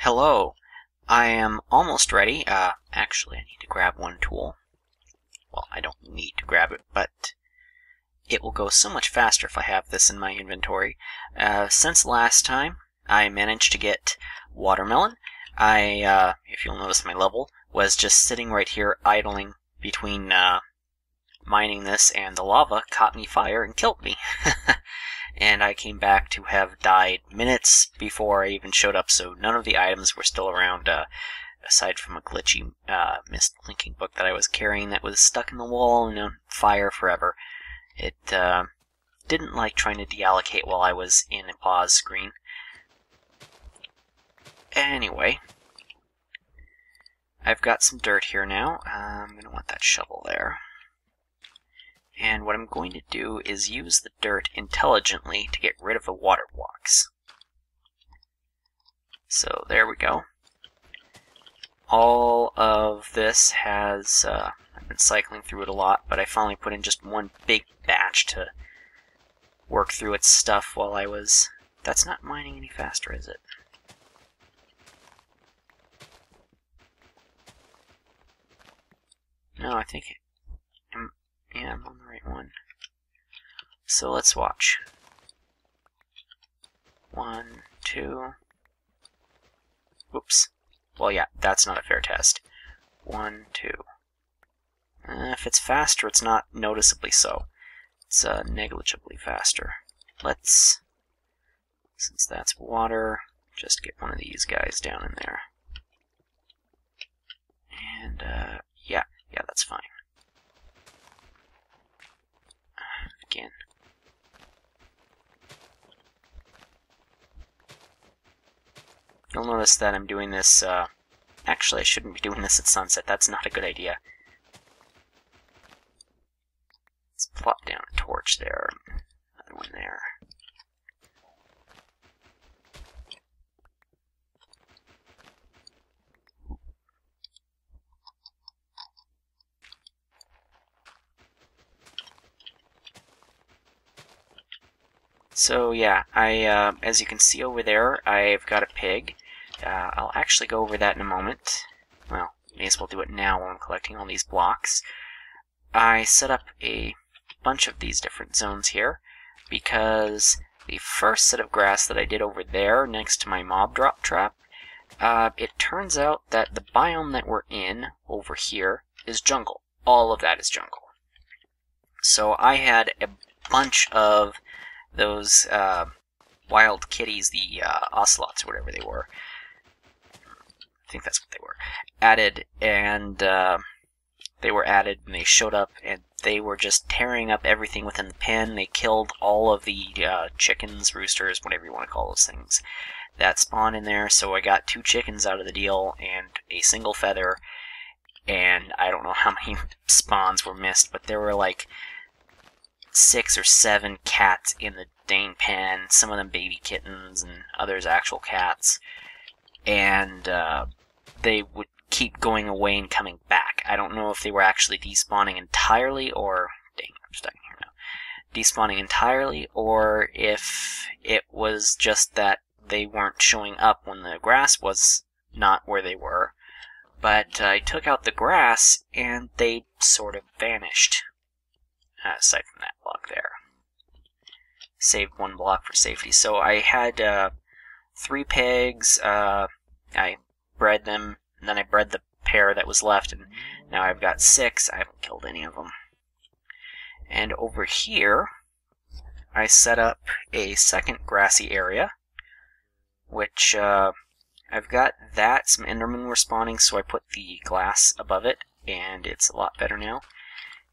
Hello, I am almost ready. Actually, I need to grab one tool. Well, I don't need to grab it, but it will go so much faster if I have this in my inventory. Since last time, I managed to get watermelon. If you'll notice my level, was just sitting right here idling between mining this, and the lava caught me fire and killed me. And I came back to have died minutes before I even showed up, so none of the items were still around, aside from a glitchy missed linking book that I was carrying that was stuck in the wall and on fire forever. It didn't like trying to deallocate while I was in a pause screen. Anyway, I've got some dirt here now. I'm going to want that shovel there. And what I'm going to do is use the dirt intelligently to get rid of the water blocks. So there we go. All of this has, I've been cycling through it a lot, but I finally put in just one big batch to work through its stuff while I was... That's not mining any faster, is it? No, I think it... Yeah, I'm on the right one. So let's watch. 1, 2... Oops. Well, yeah, that's not a fair test. 1, 2... if it's faster, it's not noticeably so. It's negligibly faster. Let's, since that's water, just get one of these guys down in there. And, yeah, that's fine. Again. You'll notice that I'm doing this, actually I shouldn't be doing this at sunset, that's not a good idea. Let's plop down a torch there, another one there. So yeah, as you can see over there, I've got a pig. I'll actually go over that in a moment. Well, may as well do it now while I'm collecting all these blocks. I set up a bunch of these different zones here because the first set of grass that I did over there next to my mob drop trap, it turns out that the biome that we're in over here is jungle. All of that is jungle. So I had a bunch of those wild kitties, the ocelots, whatever they were. I think that's what they were. Added, and they were added, and they showed up, and they were just tearing up everything within the pen. They killed all of the chickens, roosters, whatever you want to call those things, that spawned in there. So I got 2 chickens out of the deal, and a single feather, and I don't know how many spawns were missed, but there were like 6 or 7 cats in the dang pen, some of them baby kittens and others actual cats, and they would keep going away and coming back. I don't know if they were actually despawning entirely or... Dang, I'm stuck here now. Despawning entirely, or if it was just that they weren't showing up when the grass was not where they were. But I took out the grass and they sort of vanished. Aside from that block there. Saved 1 block for safety. So I had 3 pigs, I bred them, and then I bred the pair that was left, and now I've got 6. I haven't killed any of them. And over here, I set up a second grassy area, which I've got that. Some endermen were spawning, so I put the glass above it, and it's a lot better now.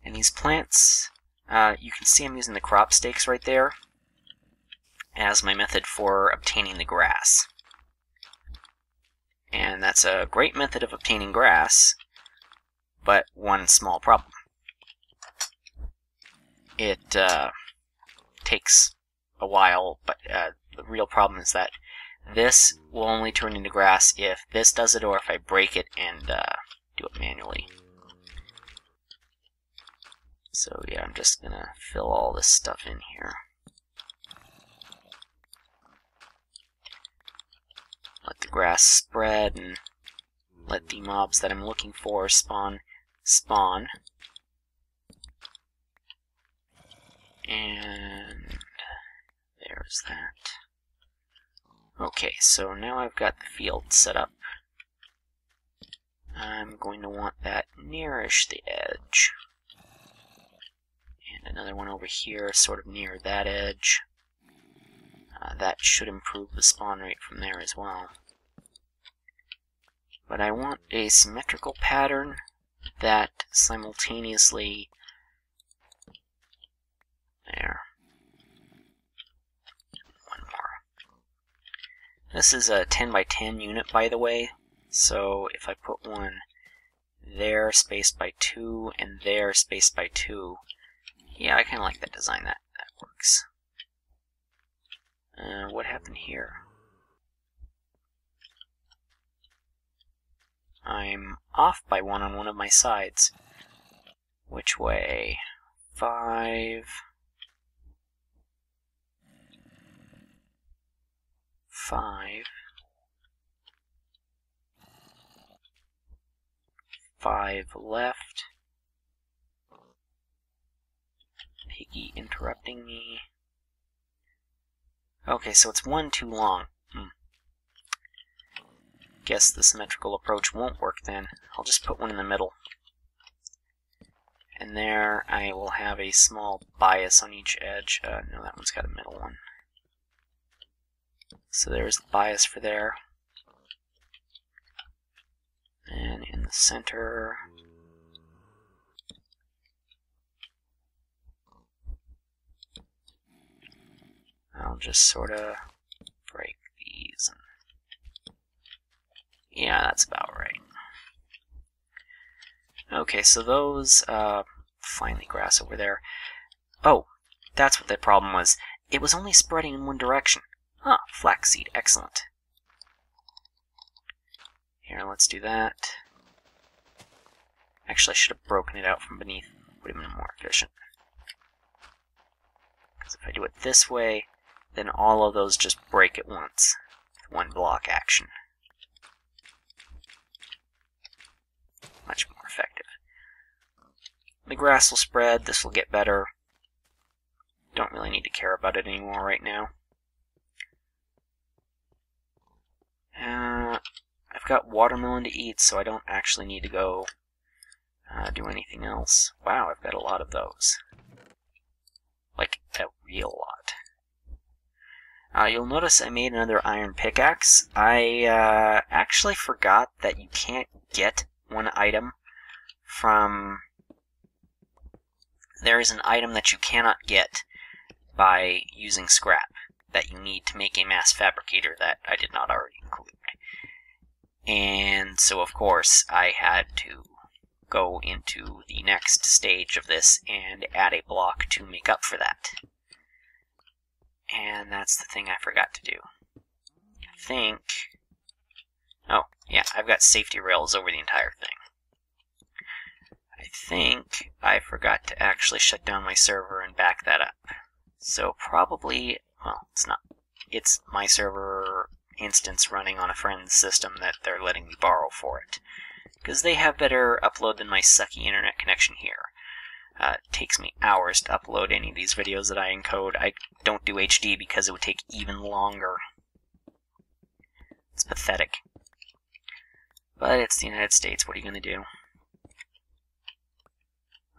And these plants... you can see I'm using the crop stakes right there as my method for obtaining the grass. And that's a great method of obtaining grass, but one small problem. It takes a while, but the real problem is that this will only turn into grass if this does it or if I break it and do it manually. So yeah, I'm just gonna fill all this stuff in here. let the grass spread and let the mobs that I'm looking for spawn. And there's that. Okay, so now I've got the field set up. I'm going to want that nearish the edge. And another one over here, sort of near that edge. That should improve the spawn rate from there as well. But I want a symmetrical pattern that simultaneously... There. One more. This is a 10 by 10 unit, by the way. So if I put one there spaced by 2 and there spaced by 2, yeah, I kind of like that design. That works. What happened here? I'm off by 1 on one of my sides. Which way? 5. 5. 5 left. Piggy interrupting me. Okay, so it's 1 too long. Guess the symmetrical approach won't work then. I'll just put one in the middle. And there I will have a small bias on each edge. No, that one's got a middle one. So there's the bias for there. And in the center... I'll just sort of break these. And yeah, that's about right. Okay, so those, finally grass over there. Oh, that's what the problem was. It was only spreading in one direction. Ah, flaxseed, excellent. Here, let's do that. Actually, I should have broken it out from beneath. Would have been more efficient. Because if I do it this way, then all of those just break at once. With one block action. Much more effective. The grass will spread, this will get better. Don't really need to care about it anymore right now. I've got watermelon to eat, so I don't actually need to go do anything else. Wow, I've got a lot of those. Like, a real lot. You'll notice I made another iron pickaxe. I actually forgot that you can't get one item from... There is an item that you cannot get by using scrap that you need to make a mass fabricator that I did not already include. And so, of course, I had to go into the next stage of this and add a block to make up for that. And that's the thing I forgot to do. I think... Oh, yeah, I've got safety rails over the entire thing. I think I forgot to actually shut down my server and back that up. So probably, well, it's not. It's my server instance running on a friend's system that they're letting me borrow for it. Because they have better upload than my sucky internet connection here. It takes me hours to upload any of these videos that I encode. I don't do HD because it would take even longer. It's pathetic. But it's the United States, what are you going to do?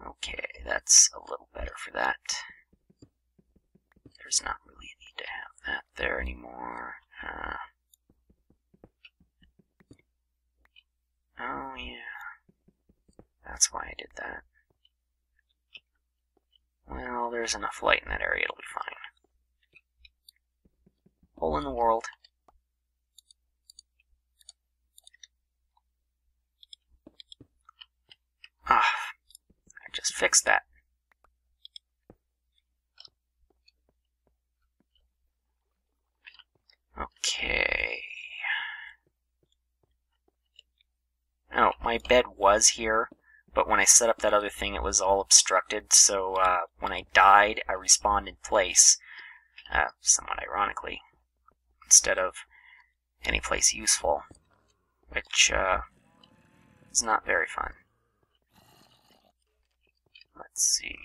Okay, that's a little better for that. There's not really a need to have that there anymore. Oh yeah, that's why I did that. Well, there's enough light in that area, it'll be fine. Hole in the world. Ah, I just fixed that. Okay. Oh, my bed was here, but when I set up that other thing, it was all obstructed, so when I died, I respawned in place, somewhat ironically, instead of any place useful, which is not very fun. Let's see.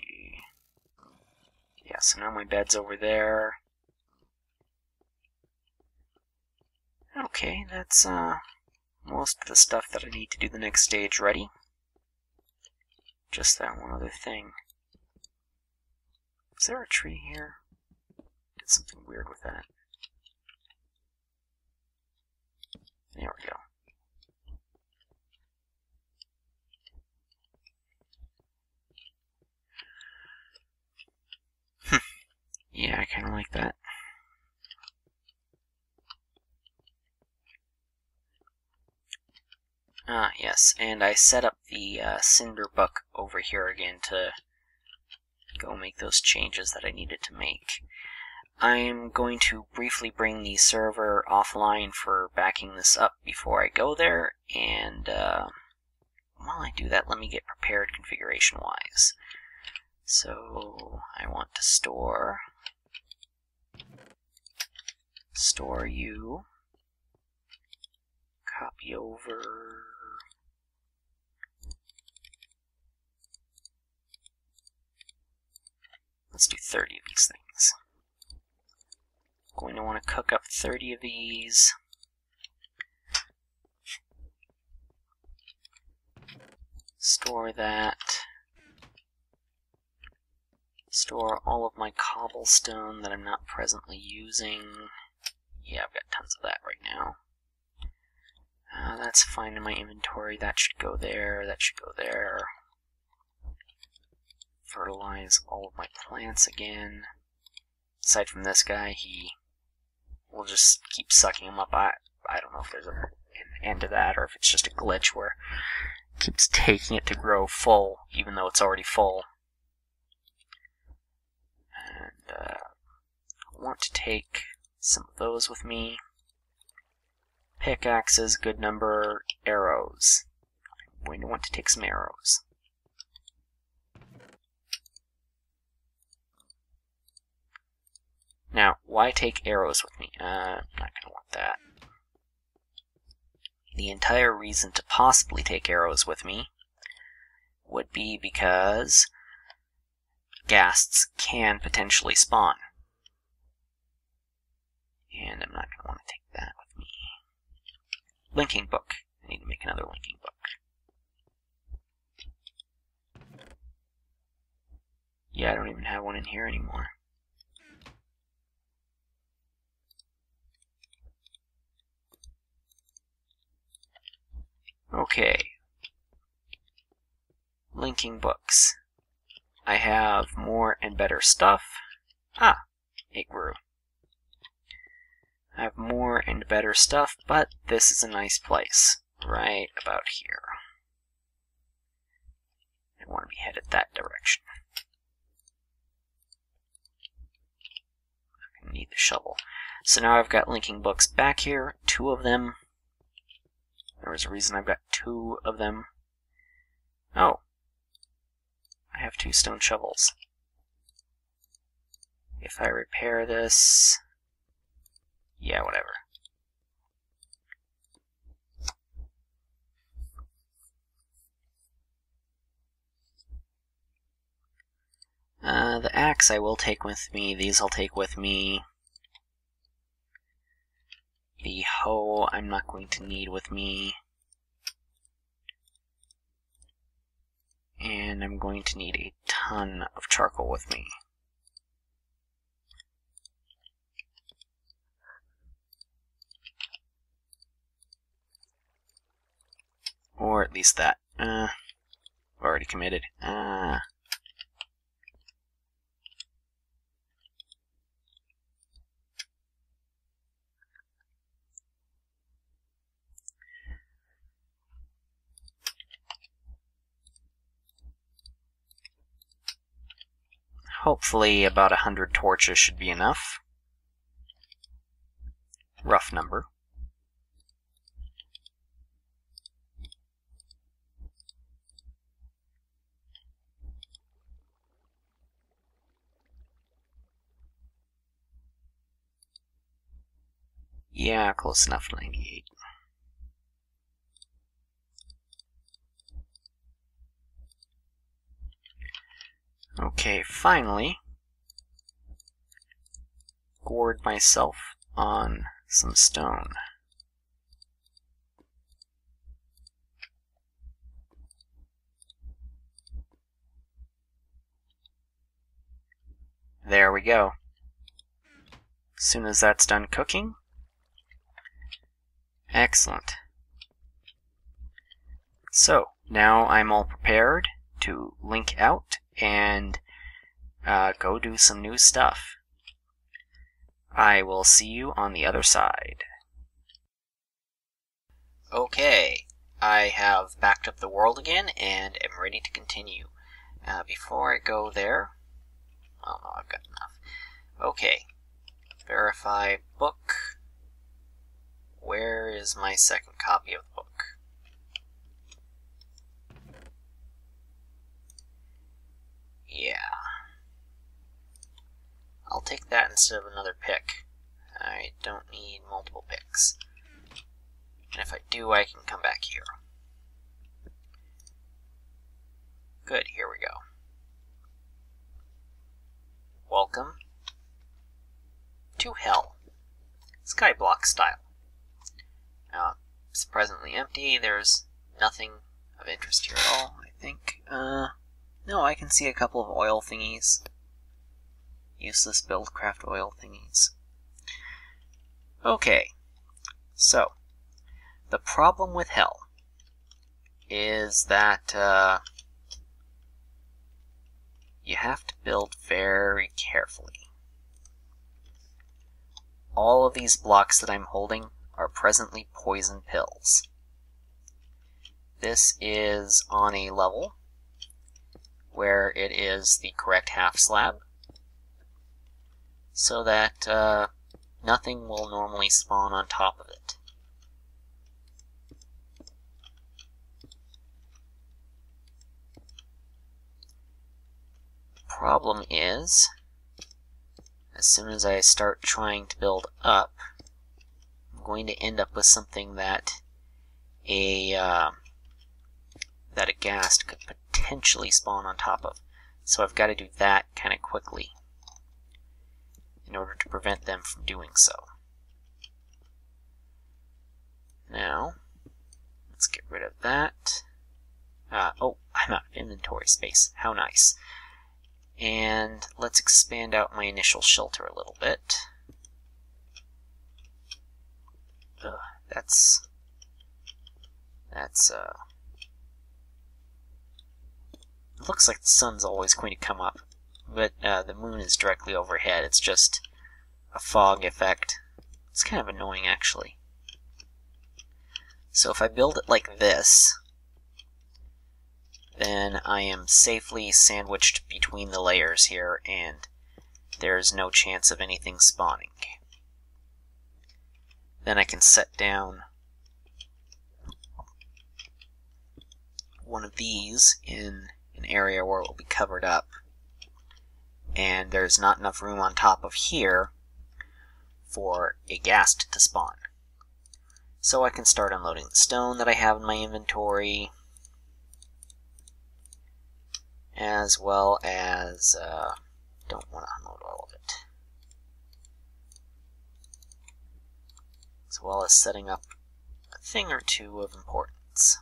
Yeah, so now my bed's over there. Okay, that's most of the stuff that I need to do the next stage ready. Just that one other thing. Is there a tree here? Did something weird with that. There we go. Yeah, I kind of like that. Ah, yes, and I set up the cinder book over here again to go make those changes that I needed to make. I'm going to briefly bring the server offline for backing this up before I go there, and while I do that, let me get prepared configuration-wise. So I want to store you, copy over, let's do 30 of these things. Going to want to cook up 30 of these. Store that. Store all of my cobblestone that I'm not presently using. Yeah, I've got tons of that right now. That's fine in my inventory. That should go there. That should go there. Fertilize all of my plants again. Aside from this guy, he will just keep sucking them up. I don't know if there's an end to that or if it's just a glitch where it keeps taking it to grow full even though it's already full. And I want to take some of those with me. Pickaxes, good number. Arrows. I'm going to want to take some arrows. Now, why take arrows with me? I'm not going to want that. The entire reason to possibly take arrows with me would be because ghasts can potentially spawn. And I'm not going to want to take that with me. Linking book. I need to make another linking book. Yeah, I don't even have one in here anymore. Okay. Linking books. I have more and better stuff. Ah, it grew. I have more and better stuff, but this is a nice place. Right about here. I want to be headed that direction. I need the shovel. So now I've got linking books back here, 2 of them. There was a reason I've got 2 of them. Oh. I have 2 stone shovels. If I repair this... yeah, whatever. The axe I will take with me. These I'll take with me. The hoe I'm not going to need with me. And I'm going to need a ton of charcoal with me. Or at least that. Already committed. Hopefully about 100 torches should be enough. Rough number. Yeah, close enough, 98. Okay, finally, gored myself on some stone. There we go. As soon as that's done cooking, excellent. So, now I'm all prepared to link out and go do some new stuff. I will see you on the other side. Okay, I have backed up the world again and am ready to continue. Before I go there, well, no, I've got enough. Okay, verify book. Where is my second copy of the book? Yeah. I'll take that instead of another pick. I don't need multiple picks. And if I do, I can come back here. Good, here we go. Welcome to Hell. Skyblock style. It's presently empty. There's nothing of interest here at all, I think. No, I can see a couple of oil thingies. Useless buildcraft oil thingies. Okay, so the problem with Hell is that you have to build very carefully. All of these blocks that I'm holding are presently poison pills. This is on a level where it is the correct half slab, so that nothing will normally spawn on top of it. The problem is, as soon as I start trying to build up, I'm going to end up with something that a ghast could potentially spawn on top of. So I've got to do that kind of quickly in order to prevent them from doing so. Now, let's get rid of that. Oh, I'm out of inventory space. How nice. And let's expand out my initial shelter a little bit. Ugh, that's it looks like the sun's always going to come up, but the moon is directly overhead. It's just a fog effect. It's kind of annoying, actually. So if I build it like this, then I am safely sandwiched between the layers here, and there's no chance of anything spawning. Then I can set down one of these in an area where it will be covered up, and there's not enough room on top of here for a ghast to spawn. So I can start unloading the stone that I have in my inventory, as well as don't want to unload all of it, as well as setting up a thing or two of importance.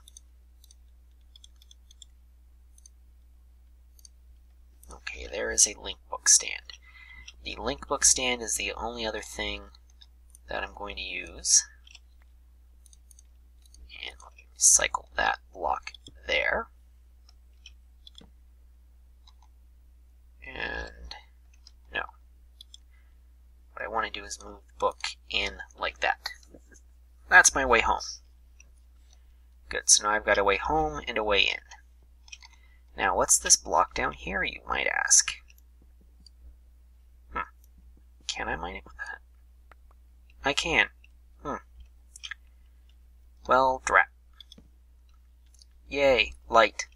Okay, there is a link book stand. The link book stand is the only other thing that I'm going to use. And let me recycle that block there. And no. What I want to do is move the book in like that. That's my way home. Good, so now I've got a way home and a way in. Now, what's this block down here, you might ask? Can I mine it with that? I can. Well, drat. Yay, light.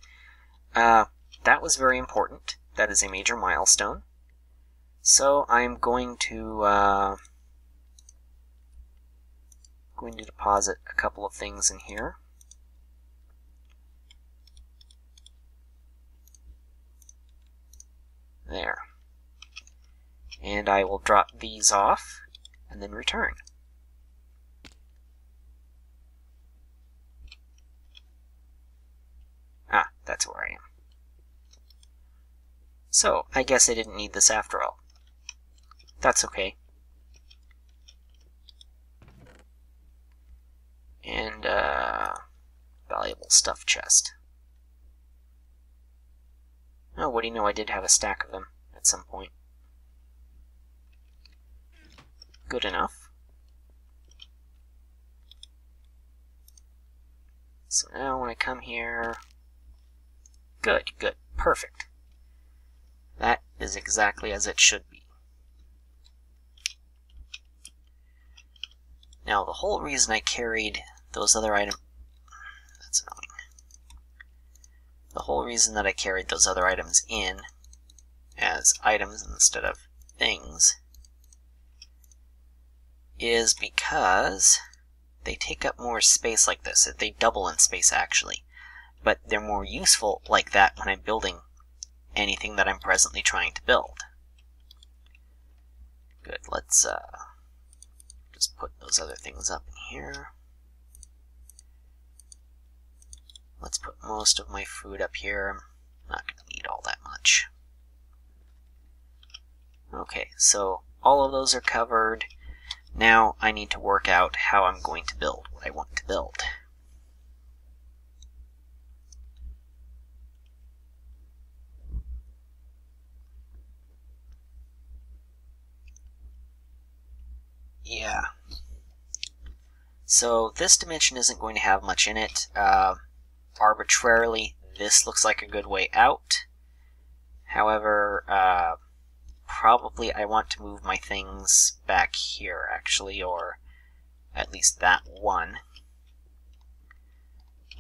That was very important. That is a major milestone. So I'm going to going to deposit a couple of things in here. There. And I will drop these off and then return. Ah, that's where I am. So, I guess I didn't need this after all. That's okay. And, valuable stuff chest. Oh, what do you know, I did have a stack of them at some point. Good enough. So now when I come here... Good, good, perfect. That is exactly as it should be. Now, the whole reason I carried those other items... That's annoying. The whole reason that I carried those other items in as items instead of things is because they take up more space like this. They double in space, actually. But they're more useful like that when I'm building anything that I'm presently trying to build. Good, let's just put those other things up in here. Let's put most of my food up here. I'm not going to need all that much. Okay, so all of those are covered. Now I need to work out how I'm going to build what I want to build. Yeah. So this dimension isn't going to have much in it. Arbitrarily, this looks like a good way out. However, probably I want to move my things back here, actually, or at least that one.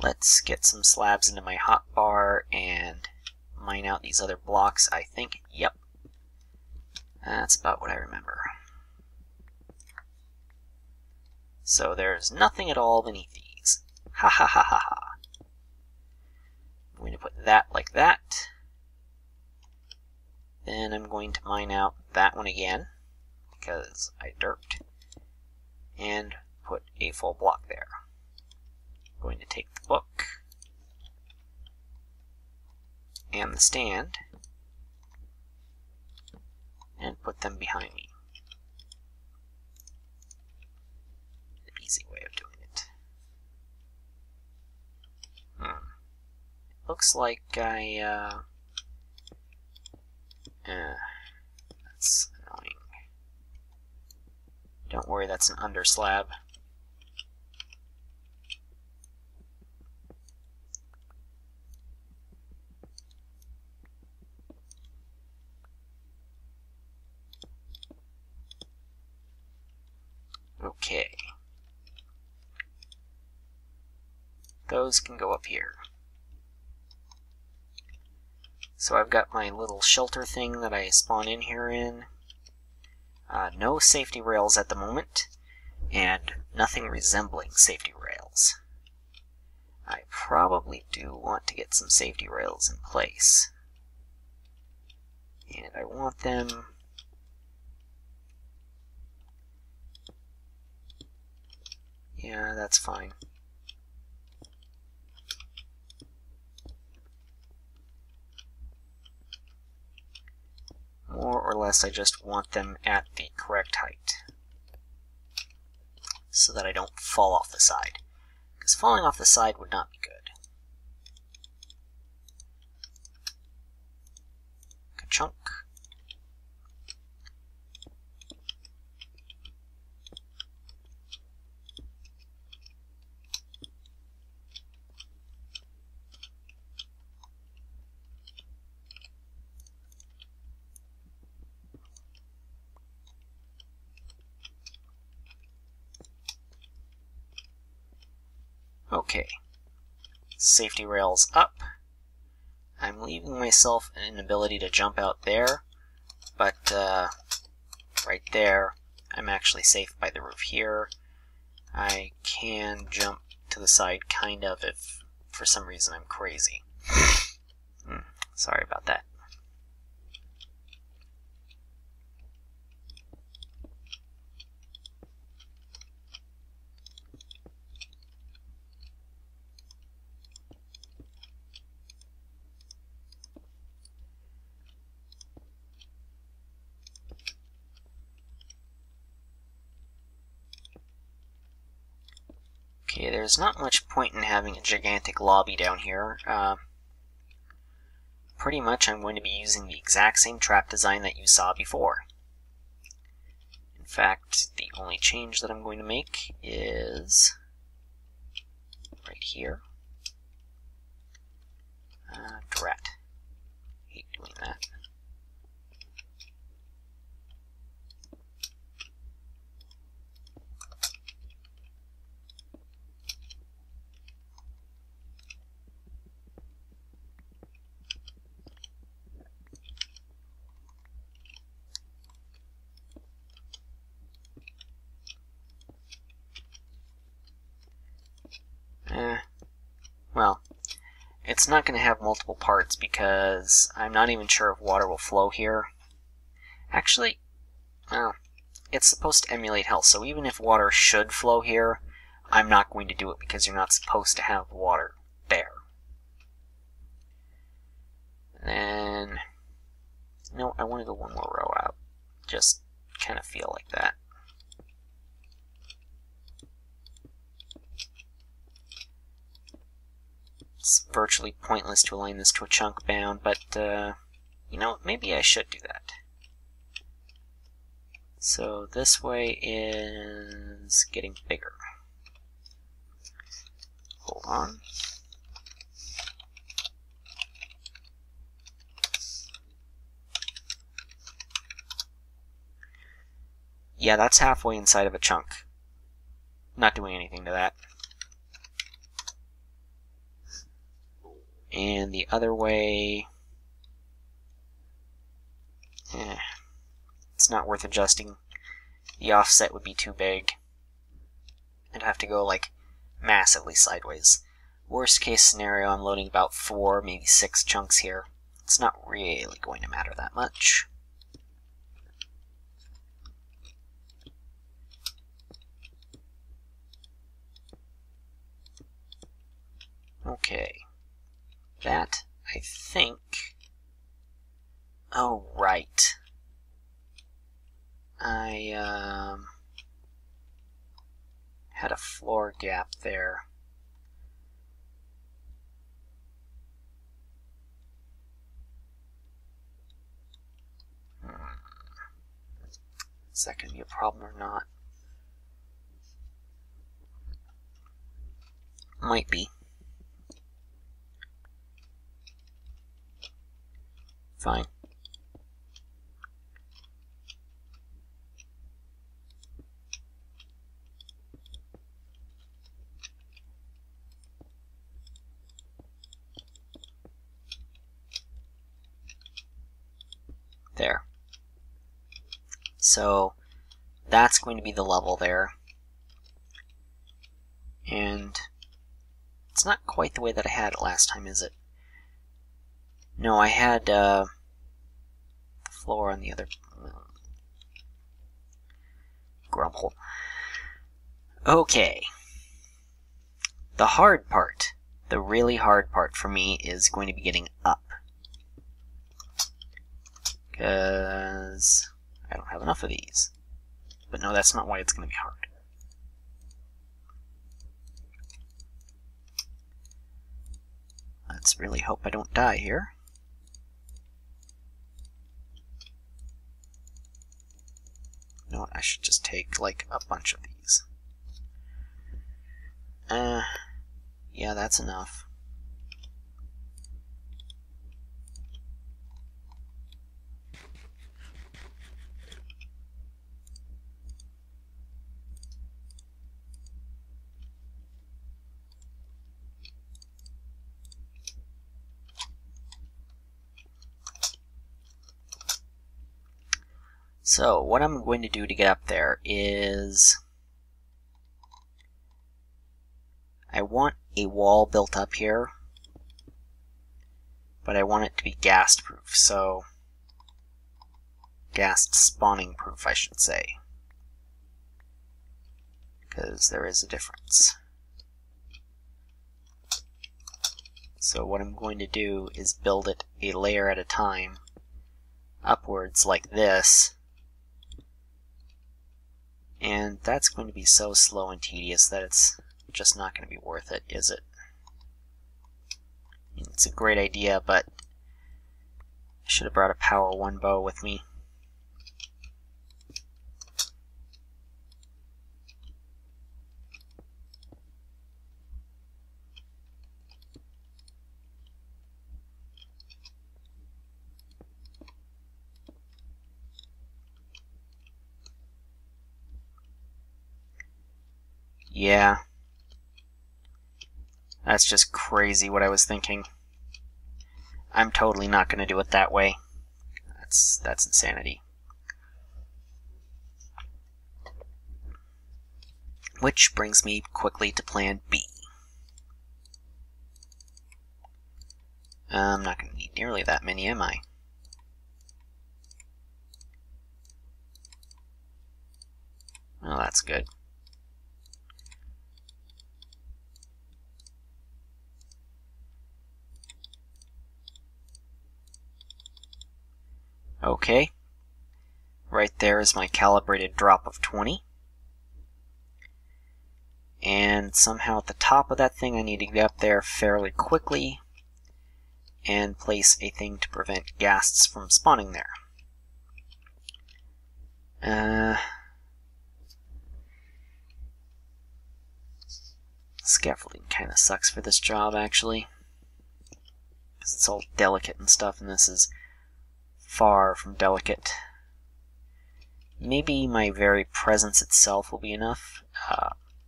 Let's get some slabs into my hotbar and mine out these other blocks, I think. Yep. That's about what I remember. So there's nothing at all beneath these. Ha ha ha ha ha. I'm going to put that like that. Then I'm going to mine out that one again, because I derped, and put a full block there. I'm going to take the book and the stand and put them behind me. The easy way of doing it. Looks like that's annoying. Don't worry, that's an under slab. Okay. Those can go up here. So I've got my little shelter thing that I spawn in here in. No safety rails at the moment, and nothing resembling safety rails. I probably do want to get some safety rails in place. And I want them... Yeah, that's fine. More or less, I just want them at the correct height so that I don't fall off the side, because falling off the side would not be good. Ka-chunk. Okay, safety rails up. I'm leaving myself an ability to jump out there, but right there, I'm actually safe by the roof here. I can jump to the side, kind of, if for some reason I'm crazy. Sorry about that. Okay, there's not much point in having a gigantic lobby down here. Pretty much I'm going to be using the exact same trap design that you saw before. In fact, the only change that I'm going to make is right here. Drat. Hate doing that. Well, it's not going to have multiple parts because I'm not even sure if water will flow here. Actually, well, it's supposed to emulate hell, so even if water should flow here, I'm not going to do it because you're not supposed to have water there. Then, no, I want to go one more row out. Just kind of feel like that. It's virtually pointless to align this to a chunk bound, but, you know, maybe I should do that. So this way is getting bigger. Hold on. Yeah, that's halfway inside of a chunk. Not doing anything to that. And the other way, it's not worth adjusting. The offset would be too big. I'd have to go like massively sideways. Worst case scenario, I'm loading about 4, maybe 6 chunks here. It's not really going to matter that much. Okay. That, I think... Oh, right. I, had a floor gap there. Is that going to be a problem or not? Might be. Fine. There. So that's going to be the level there. And it's not quite the way that I had it last time, is it? No, I had the floor on the other... grumble. Okay. The hard part, the really hard part for me is going to be getting up. Because I don't have enough of these. But no, that's not why it's going to be hard. Let's really hope I don't die here. You know what, I should just take, like, a bunch of these. Yeah, that's enough. So, what I'm going to do to get up there is want a wall built up here, but I want it to be ghast proof, so ghast spawning proof, I should say, because there is a difference. So what I'm going to do is build it a layer at a time, upwards like this, and that's going to be so slow and tedious that it's just not going to be worth it, is it? It's a great idea, but I should have brought a Power 1 bow with me. Yeah. That's just crazy what I was thinking. I'm totally not going to do it that way. That's insanity. Which brings me quickly to plan B. I'm not going to need nearly that many, am I? Well, that's good. Okay. Right there is my calibrated drop of 20. And somehow at the top of that thing I need to get up there fairly quickly and place a thing to prevent ghasts from spawning there. Scaffolding kind of sucks for this job, actually, because it's all delicate and stuff, and this is far from delicate. Maybe my very presence itself will be enough.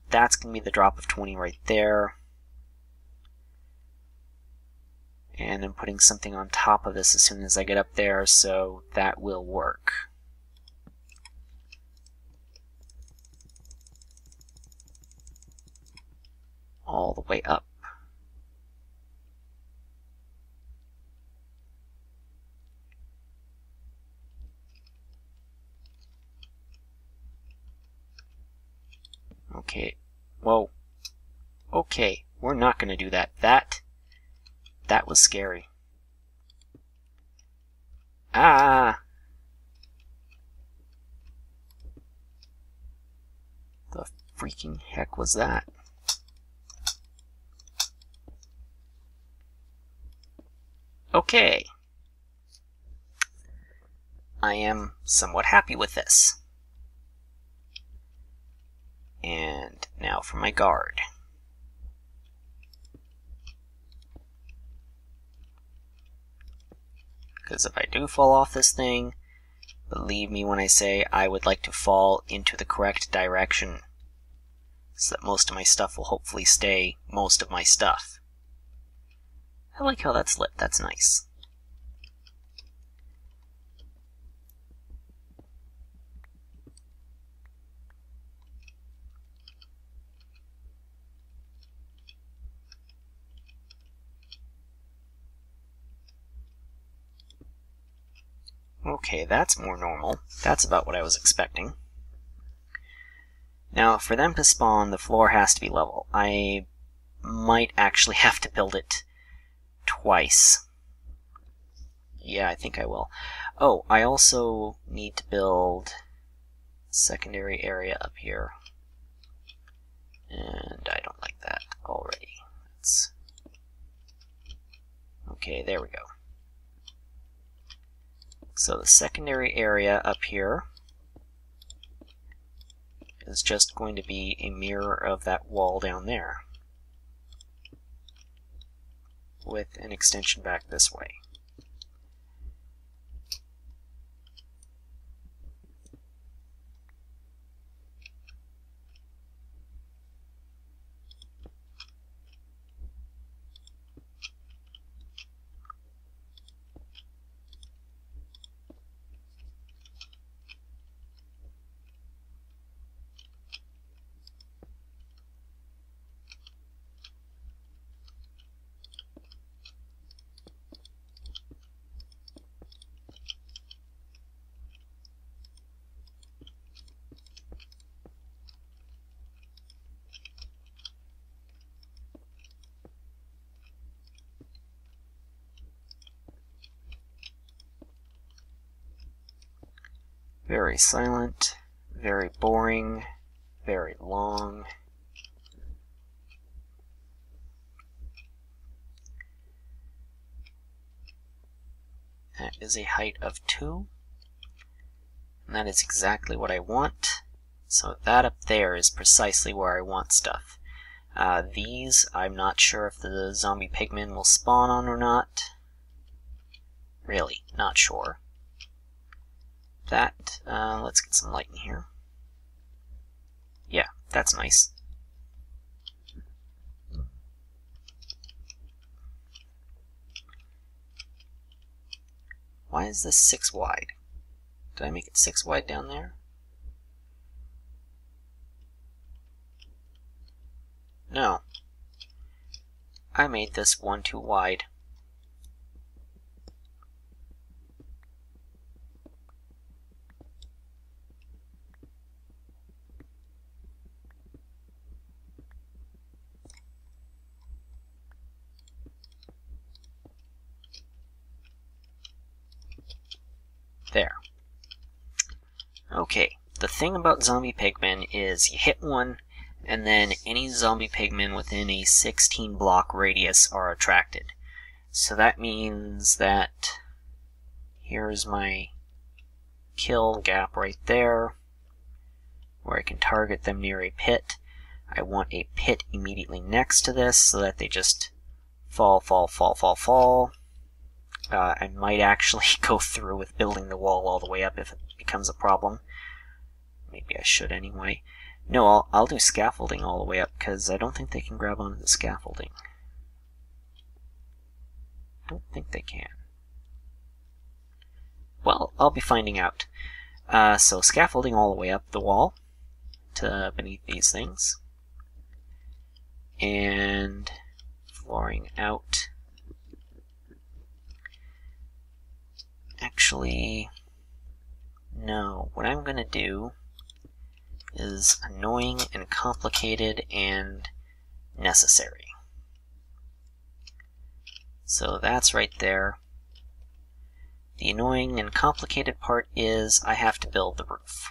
That's going to be the drop of 20 right there. And I'm putting something on top of this as soon as I get up there, so that will work. All the way up. Okay. Whoa. Okay, we're not going to do that. That was scary. Ah! The freaking heck was that? Okay. I am somewhat happy with this. And now for my guard. Because if I do fall off this thing, believe me when I say I would like to fall into the correct direction, so that most of my stuff will hopefully stay most of my stuff. I like how that's lit, that's nice. Okay, that's more normal. That's about what I was expecting. Now, for them to spawn, the floor has to be level. I might actually have to build it twice. Yeah, I think I will. Oh, I also need to build a secondary area up here. And I don't like that already. Okay, there we go. So the secondary area up here is just going to be a mirror of that wall down there, with an extension back this way. Very silent, very boring, very long. That is a height of 2. And that is exactly what I want. So that up there is precisely where I want stuff. These, I'm not sure if the zombie pigmen will spawn on or not. Really, not sure. That, let's get some light in here. Yeah, that's nice. Why is this 6 wide? Did I make it 6 wide down there? No. I made this 1 too wide. There. Okay, the thing about zombie pigmen is you hit one, and then any zombie pigmen within a 16 block radius are attracted. So that means that here's my kill gap right there, where I can target them near a pit. I want a pit immediately next to this so that they just fall, fall, fall, fall, fall. I might actually go through with building the wall all the way up if it becomes a problem. Maybe I should anyway. No, I'll do scaffolding all the way up, because I don't think they can grab onto the scaffolding. I don't think they can. Well, I'll be finding out. So scaffolding all the way up the wall to beneath these things. And flooring out. Actually, no. What I'm going to do is annoying and complicated and necessary. So that's right there. The annoying and complicated part is I have to build the roof.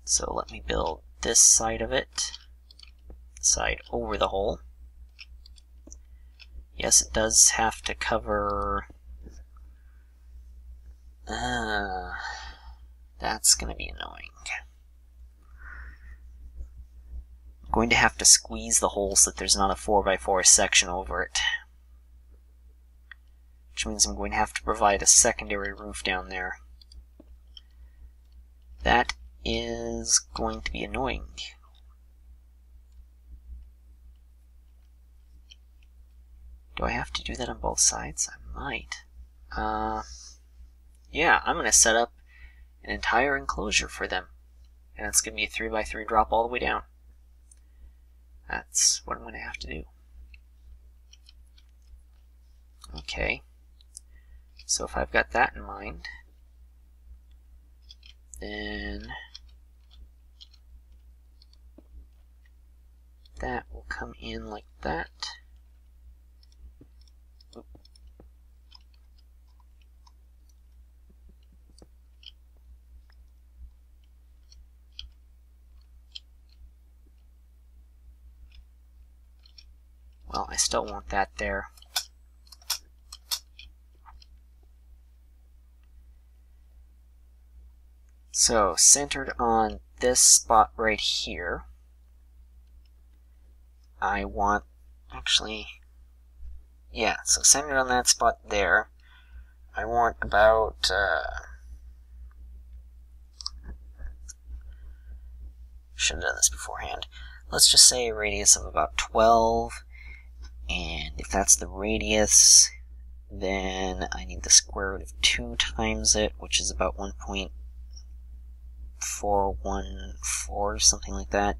So let me build this side of it, side over the hole. Yes, it does have to cover... that's going to be annoying. I'm going to have to squeeze the hole so that there's not a 4x4 section over it. Which means I'm going to have to provide a secondary roof down there. That is going to be annoying. Do I have to do that on both sides? I might. Yeah, I'm going to set up an entire enclosure for them. And it's going to be a 3x3 drop all the way down. That's what I'm going to have to do. Okay. So if I've got that in mind, then that will come in like that. Oop. Well, I still want that there. So, centered on this spot right here, I want, actually, yeah, so centered on that spot there, I want about, should have done this beforehand. Let's just say a radius of about 12, and if that's the radius, then I need the square root of 2 times it, which is about 1.414, something like that.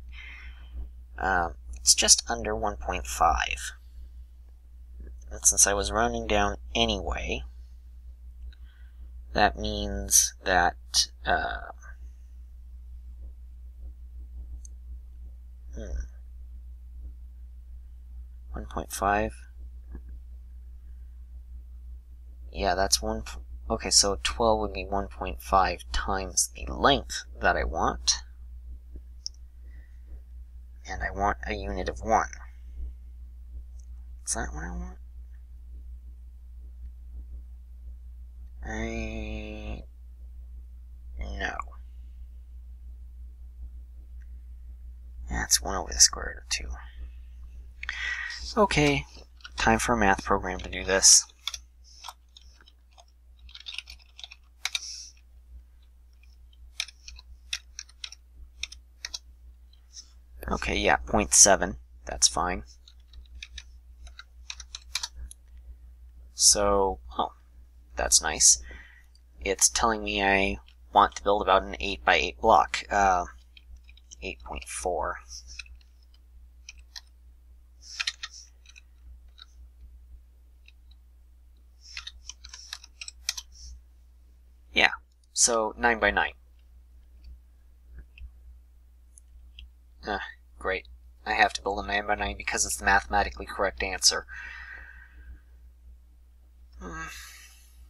It's just under 1.5. And since I was rounding down anyway, that means that 1.5. Yeah, that's Okay, so 12 would be 1.5 times the length that I want. And I want a unit of 1. Is that what I want? No. That's 1 over the square root of 2. Okay, time for a math program to do this. Okay, yeah, 0.7. That's fine. So, oh, that's nice. It's telling me I want to build about an 8 by 8 block. 8.4. Yeah, so 9 by 9. Great. I have to build a 9 by 9 because it's the mathematically correct answer.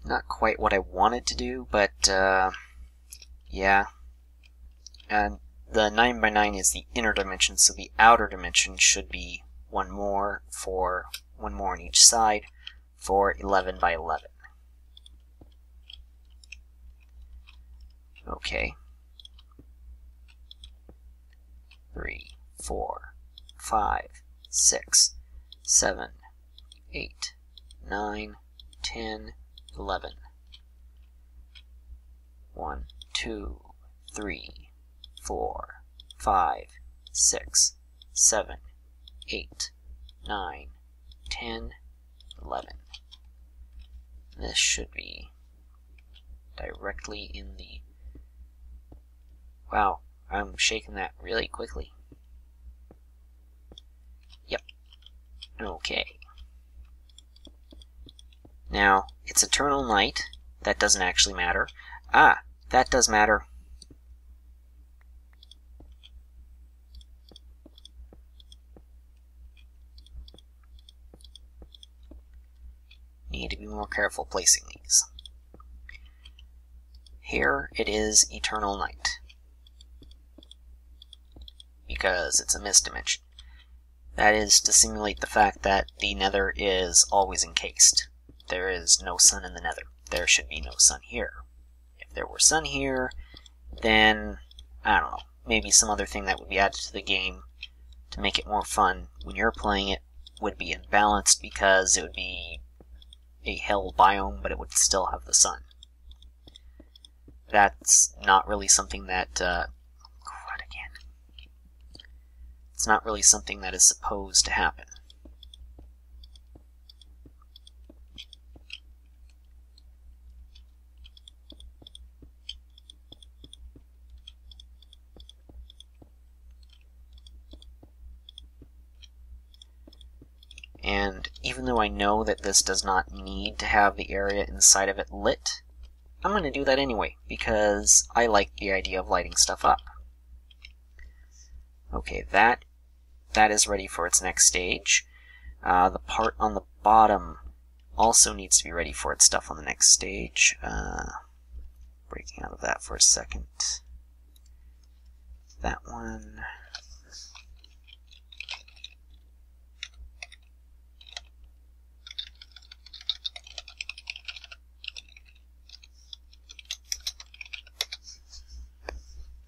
Not quite what I wanted to do, but yeah. And the 9 by 9 is the inner dimension, so the outer dimension should be one more on each side for 11 by 11. Okay. 3, 4, 5, 6, 7, 8, 9, 10, 11. 1, 2, 3, 4, 5, 6, 7, 8, 9, 10, 11. This should be directly in the... Wow, I'm shaking that really quickly. Yep. Okay. Now, it's eternal night. That doesn't actually matter. Ah, that does matter. Need to be more careful placing these. Here it is eternal night, because it's a mist dimension. That is to simulate the fact that the nether is always encased. There is no sun in the nether. There should be no sun here. If there were sun here, then, I don't know, maybe some other thing that would be added to the game to make it more fun when you're playing it would be imbalanced, because it would be a hell biome, but it would still have the sun. That's not really something that, It's not really something that is supposed to happen. And even though I know that this does not need to have the area inside of it lit, I'm going to do that anyway, because I like the idea of lighting stuff up. Okay, that is ready for its next stage. The part on the bottom also needs to be ready for its stuff on the next stage. Breaking out of that for a second. That one.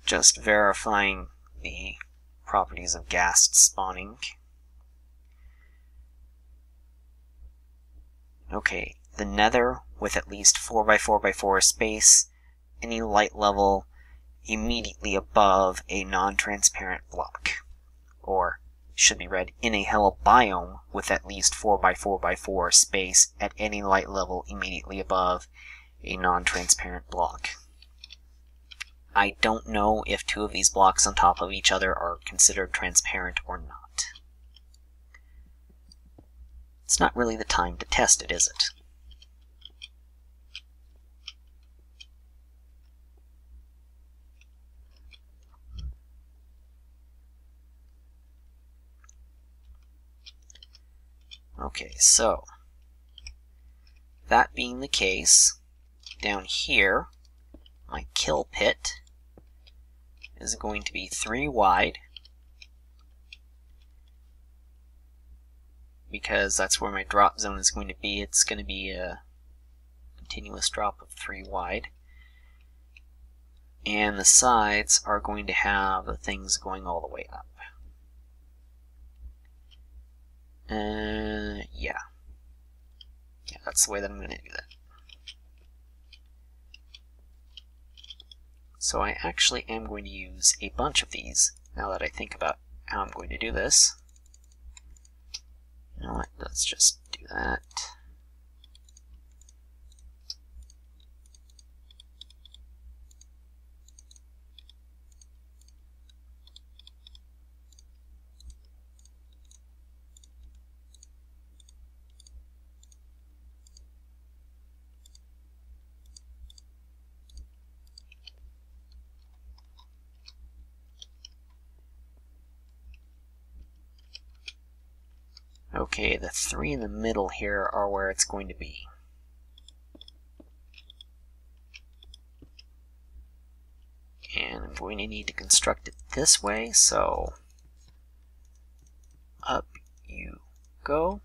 Just verifying the properties of Ghasts spawning. Okay, the nether with at least 4x4x4 space, any light level immediately above a non-transparent block. Or, should be read, in a hell biome with at least 4x4x4 space at any light level immediately above a non-transparent block. I don't know if two of these blocks on top of each other are considered transparent or not. It's not really the time to test it, is it? Okay, so that being the case, down here, my kill pit is going to be 3 wide, because that's where my drop zone is going to be. It's going to be a continuous drop of 3 wide. And the sides are going to have the things going all the way up. Yeah. Yeah, that's the way that I'm going to do that. So I actually am going to use a bunch of these, now that I think about how I'm going to do this. You know what, let's just do that. Okay, the 3 in the middle here are where it's going to be. And I'm going to need to construct it this way, so up you go,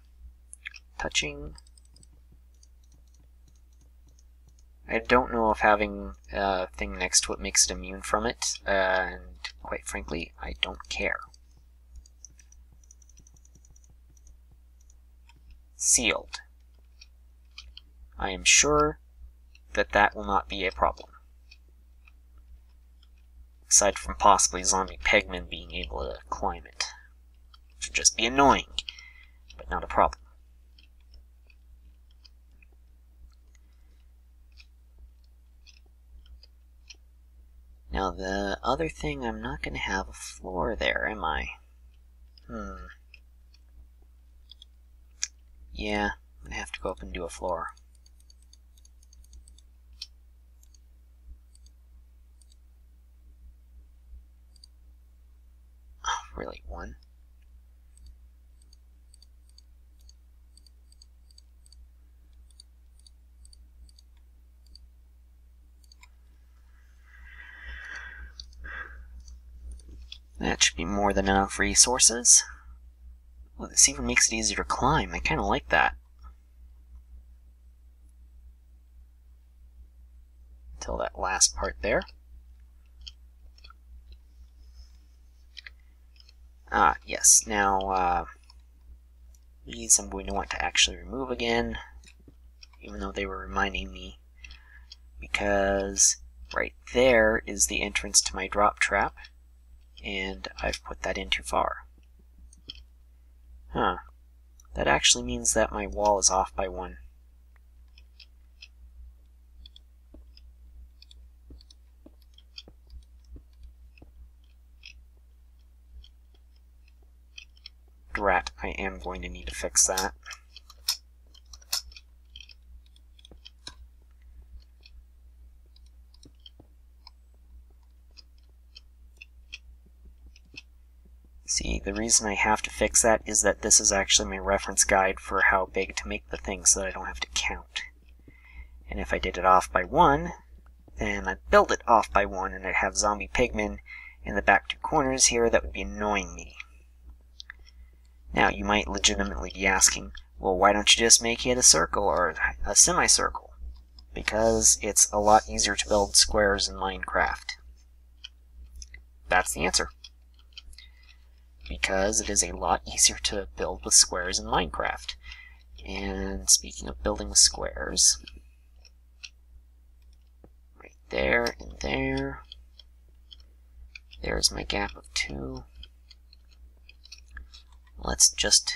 touching. I don't know if having a thing next to it makes it immune from it, and quite frankly, I don't care. Sealed. I am sure that that will not be a problem. Aside from possibly zombie pigmen being able to climb it. Which would just be annoying, but not a problem. Now the other thing, I'm not going to have a floor there, am I? Yeah, I'm going to have to go up and do a floor. Oh, really, one? That should be more than enough resources. Well, this even makes it easier to climb. I kind of like that. Until that last part there. Ah, yes. Now, these I'm going to want to actually remove again, even though they were reminding me, because right there is the entrance to my drop trap, and I've put that in too far. Huh. That actually means that my wall is off by 1. Drat, I am going to need to fix that. See, the reason I have to fix that is that this is actually my reference guide for how big to make the thing so that I don't have to count. And if I did it off by 1, then I'd build it off by 1 and I'd have zombie pigmen in the back 2 corners here that would be annoying me. Now, you might legitimately be asking, well, why don't you just make it a circle or a semicircle? Because it's a lot easier to build squares in Minecraft. That's the answer. Because it is a lot easier to build with squares in Minecraft. And speaking of building with squares, right there and there, there's my gap of 2. Let's just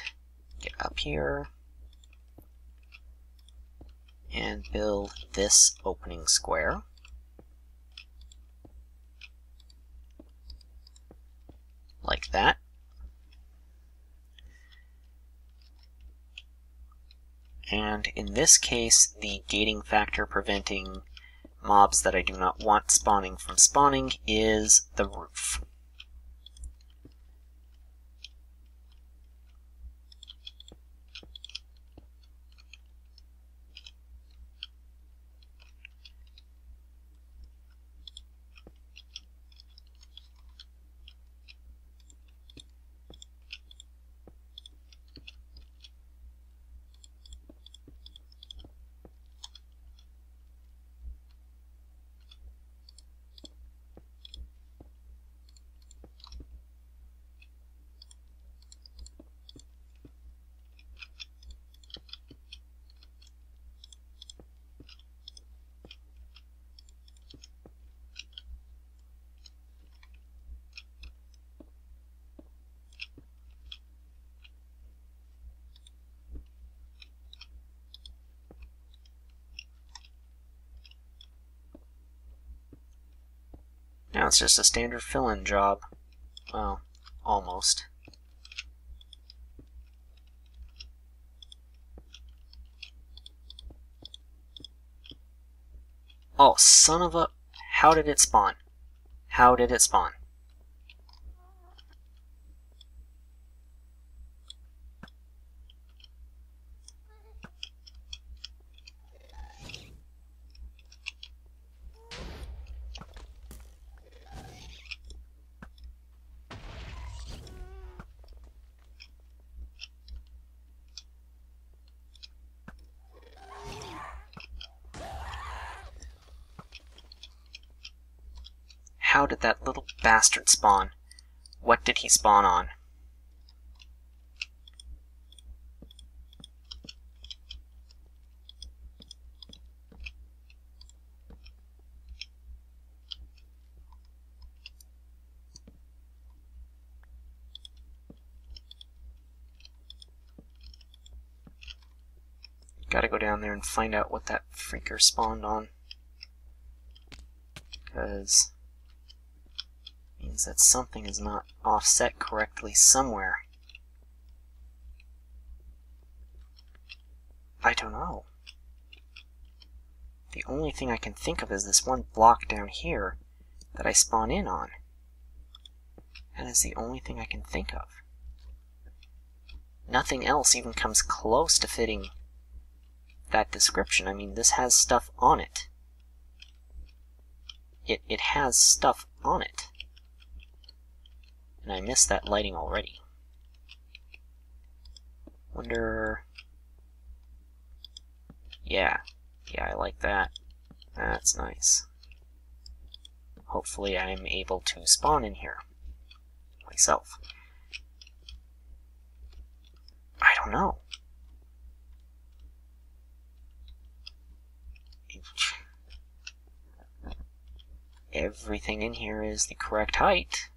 get up here and build this opening square. Like that. And in this case, the gating factor preventing mobs that I do not want spawning from spawning is the roof. Now it's just a standard fill-in job. Well, almost. Oh, son of a... How did it spawn? How did it spawn? How did that little bastard spawn? What did he spawn on? Gotta go down there and find out what that freaker spawned on. Because it means that something is not offset correctly somewhere. I don't know. The only thing I can think of is this one block down here that I spawn in on. That is the only thing I can think of. Nothing else even comes close to fitting that description. I mean, this has stuff on it. It has stuff on it. And I missed that lighting already. Wonder... Yeah, I like that. That's nice. Hopefully I'm able to spawn in here myself. I don't know. Everything in here is the correct height.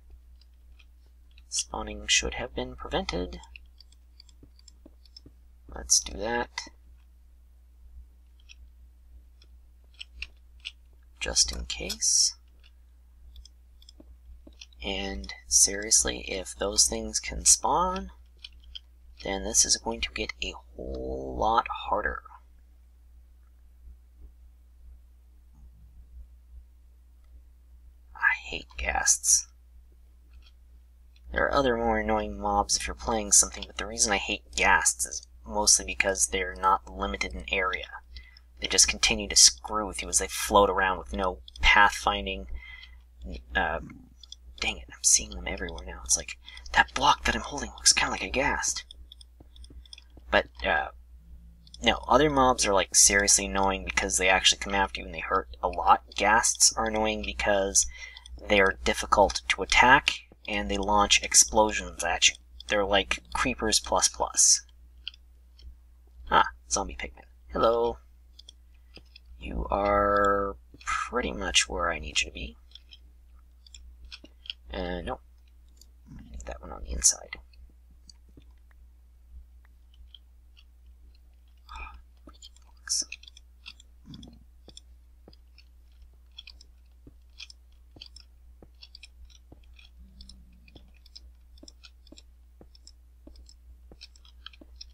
Spawning should have been prevented. Let's do that. Just in case. And seriously, if those things can spawn, then this is going to get a whole lot harder. I hate ghasts. There are other more annoying mobs if you're playing something, but the reason I hate ghasts is mostly because they're not limited in area. They just continue to screw with you as they float around with no pathfinding. Dang it, I'm seeing them everywhere now. It's like, that block that I'm holding looks kind of like a ghast. But, no, other mobs are like seriously annoying because they actually come after you and they hurt a lot. Ghasts are annoying because they are difficult to attack and they launch explosions at you. They're like creepers plus. Ah, zombie pigman. Hello. You are pretty much where I need you to be. No. I need that one on the inside.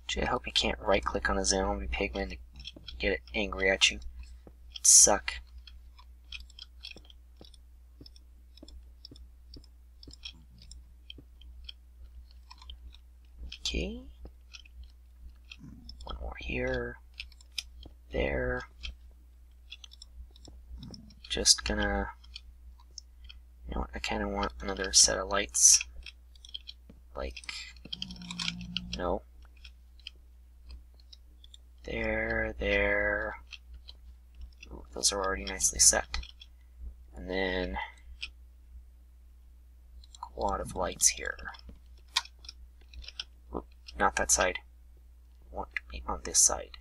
Gee, I hope you can't right-click on a zombie pigman to get it angry at you. It'd suck. Okay. One more here. There. Just gonna... You know what, I kinda want another set of lights. Like... No. There. Ooh, those are already nicely set. And then... quad of lights here. Oop, not that side. I want to be on this side.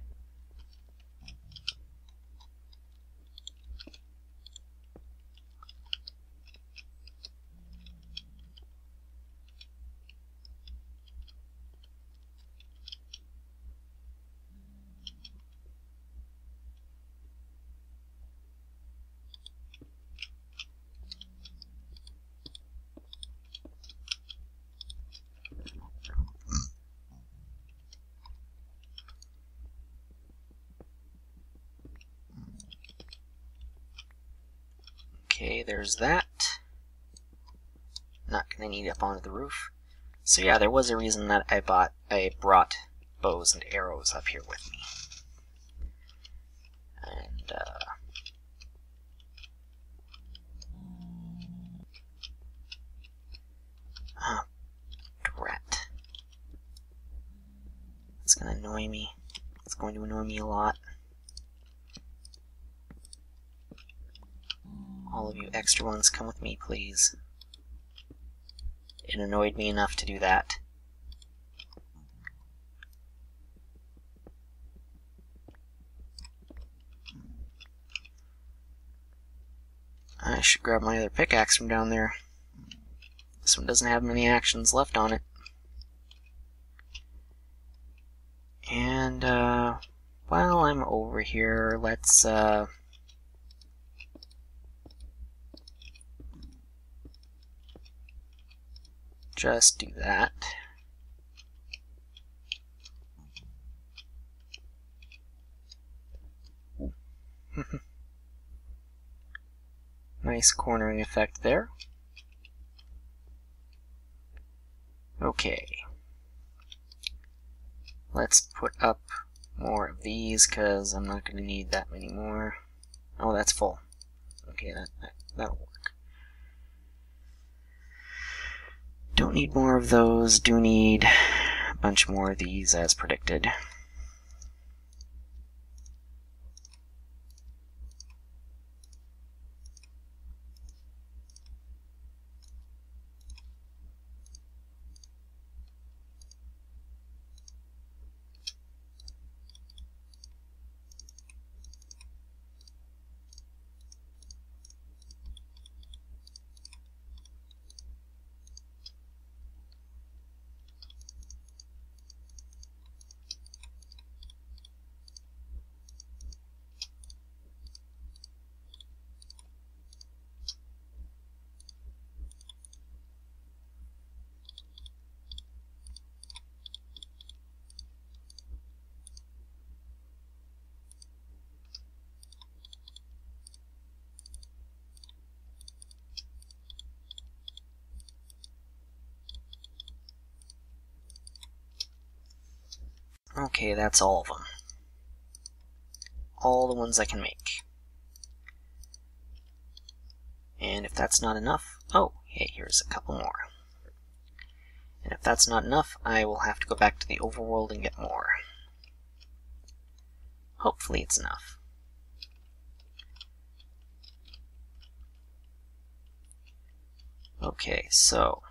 Okay, there's that. Not gonna need up onto the roof. So yeah, there was a reason that I brought bows and arrows up here with me. And drat. It's gonna annoy me. It's going to annoy me a lot. All of you extra ones, come with me, please. It annoyed me enough to do that. I should grab my other pickaxe from down there. This one doesn't have many actions left on it. And, while I'm over here, let's, just do that. Nice cornering effect there. Okay. Let's put up more of these, because I'm not going to need that many more. Oh, that's full. Okay, that'll work. Don't need more of those. Do need a bunch more of these, as predicted. Okay, that's all of them. All the ones I can make. And if that's not enough... Oh, hey, here's a couple more. And if that's not enough, I will have to go back to the overworld and get more. Hopefully it's enough. Okay, so...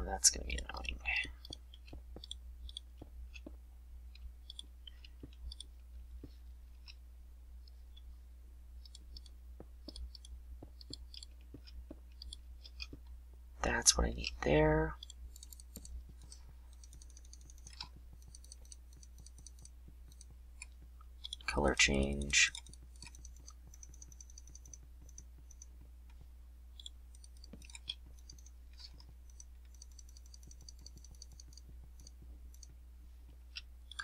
that's going to be annoying. That's what I need there. Color change.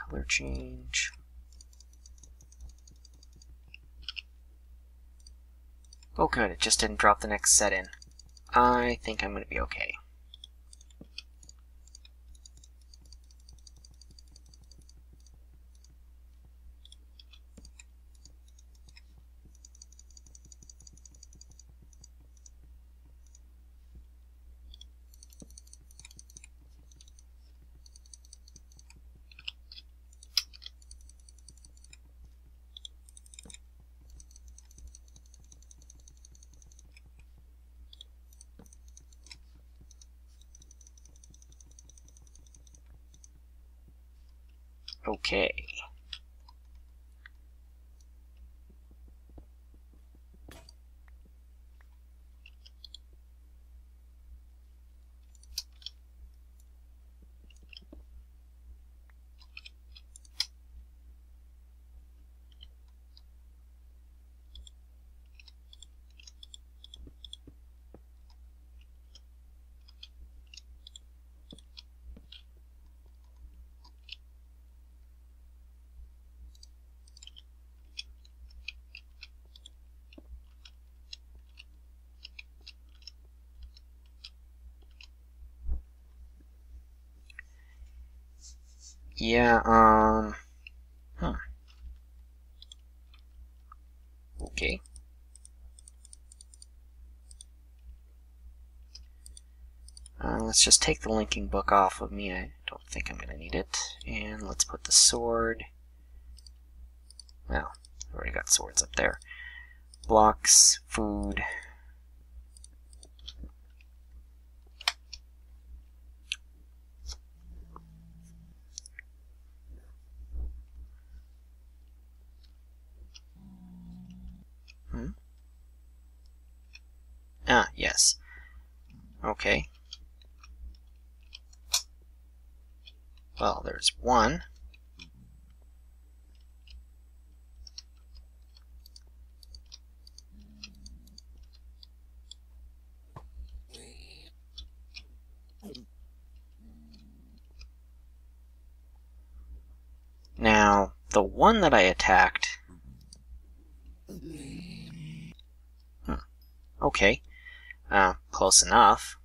Color change. Oh good, it just didn't drop the next set in. I think I'm going to be okay. Okay. Yeah, okay. Let's just take the linking book off of me. I don't think I'm going to need it. And let's put the sword. Well, I've already got swords up there. Blocks, food. Ah, yes. Okay. Well, there's one. Now, the one that I attacked... Okay. Close enough.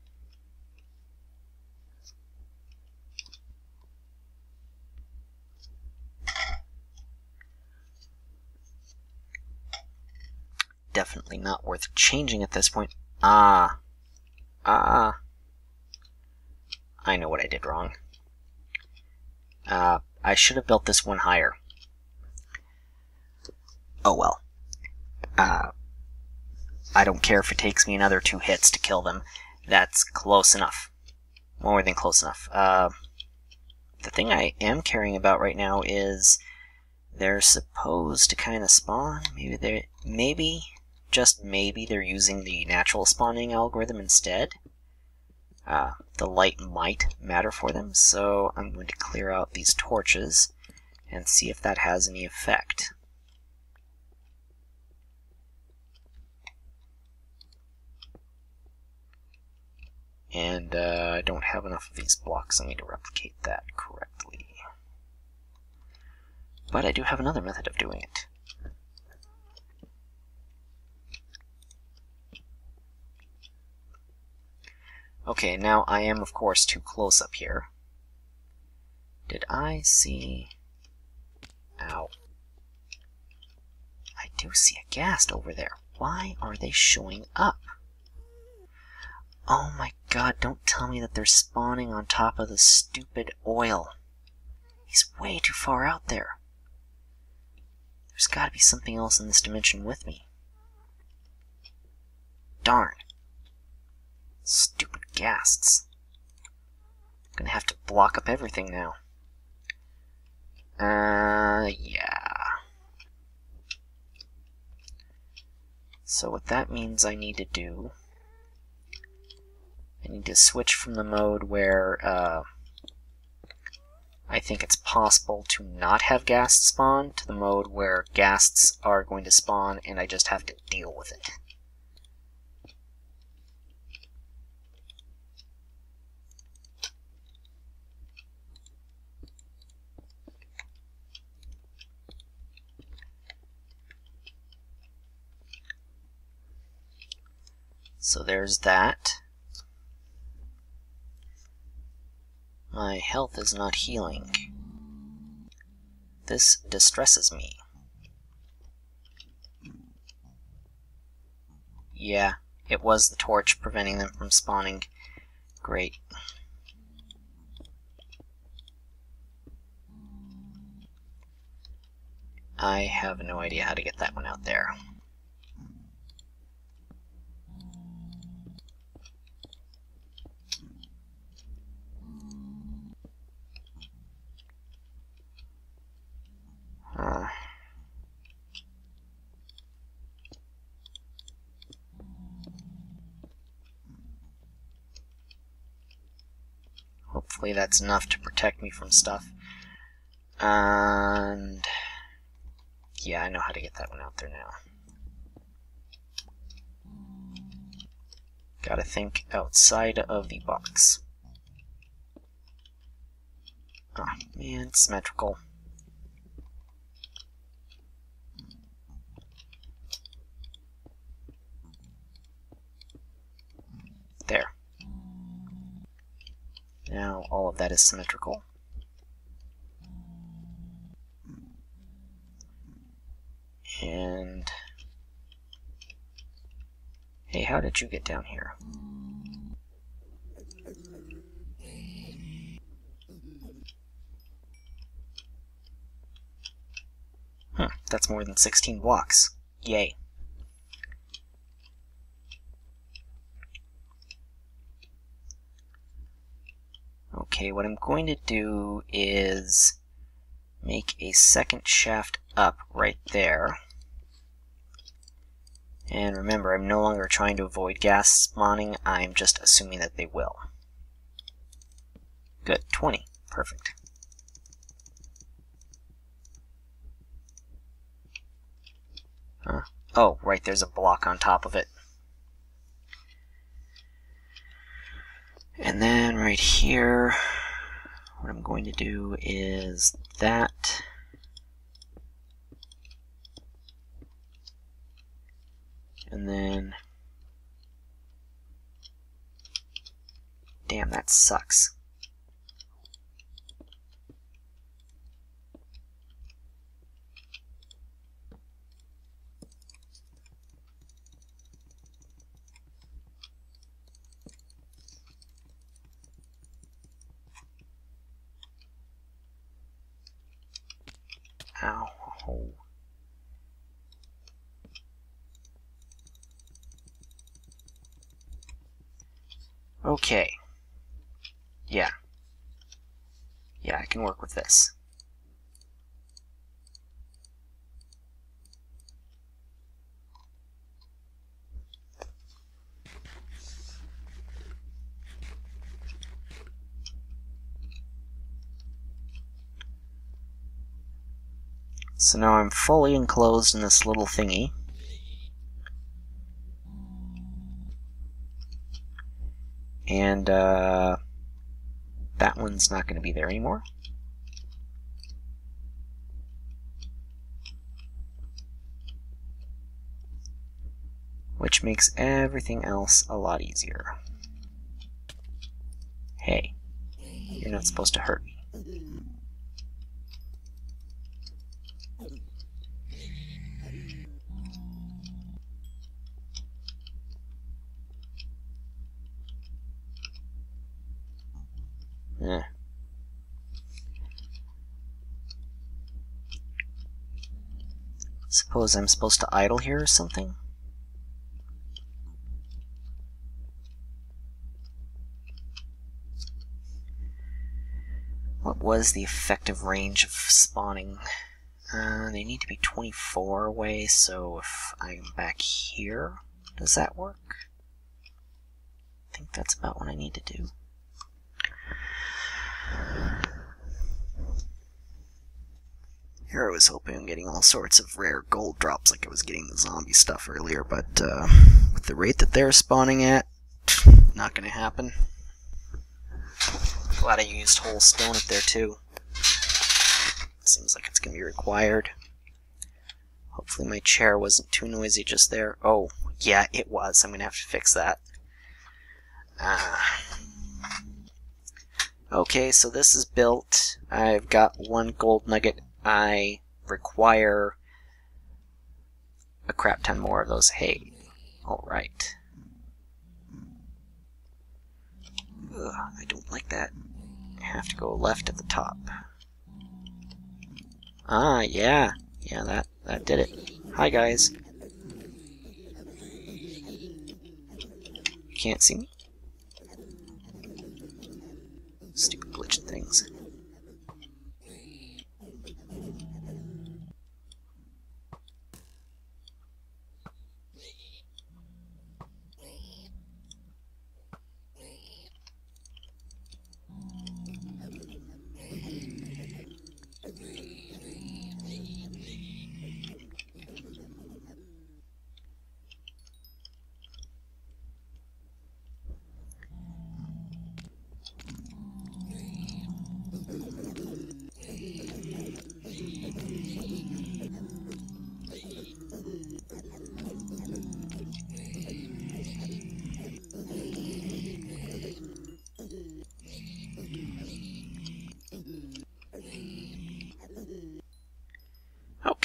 Definitely not worth changing at this point. I know what I did wrong. I should have built this one higher. Oh well. I don't care if it takes me another 2 hits to kill them. That's close enough. More than close enough. The thing I am caring about right now is they're supposed to kind of spawn. Maybe, just maybe, they're using the natural spawning algorithm instead. The light might matter for them, so I'm going to clear out these torches and see if that has any effect. And I don't have enough of these blocks. I need to replicate that correctly. But I do have another method of doing it. Okay, now I am, of course, too close up here. Did I see... Ow. I do see a ghast over there. Why are they showing up? Oh my god, don't tell me that they're spawning on top of the stupid oil. He's way too far out there. There's gotta be something else in this dimension with me. Darn. Stupid ghasts. I'm gonna have to block up everything now. Yeah. So what that means I need to do... I need to switch from the mode where I think it's possible to not have ghasts spawn to the mode where ghasts are going to spawn and I just have to deal with it. So there's that. My health is not healing. This distresses me. Yeah, it was the torch preventing them from spawning. Great. I have no idea how to get that one out there. Hopefully that's enough to protect me from stuff. And... yeah, I know how to get that one out there now. Gotta think outside of the box. Oh man, it's symmetrical. There. Now all of that is symmetrical. And hey, how did you get down here? That's more than 16 blocks. Yay. Okay, what I'm going to do is make a second shaft up right there. And remember, I'm no longer trying to avoid Ghasts spawning, I'm just assuming that they will. Good, 20. Perfect. Huh? Oh, right, there's a block on top of it. And then right here, what I'm going to do is that. And then, damn, that sucks. Ow. Oh. Okay. Yeah. Yeah, I can work with this. So now I'm fully enclosed in this little thingy. And that one's not going to be there anymore. Which makes everything else a lot easier. Hey, you're not supposed to hurt me. Eh. Suppose I'm supposed to idle here or something? What was the effective range of spawning? They need to be 24 away, so if I'm back here, does that work? I think that's about what I need to do. Here I was hoping I'm getting all sorts of rare gold drops like I was getting the zombie stuff earlier, but with the rate that they're spawning at, not gonna happen. Glad I used whole stone up there too. Seems like it's gonna be required. Hopefully my chair wasn't too noisy just there. Oh, yeah, it was. I'm gonna have to fix that. Okay, so this is built. I've got 1 gold nugget. I require a crap ton more of those. Hey, alright. I don't like that. I have to go left at the top. Ah, yeah. Yeah, that did it. Hi, guys. You can't see me? Stupid glitching things.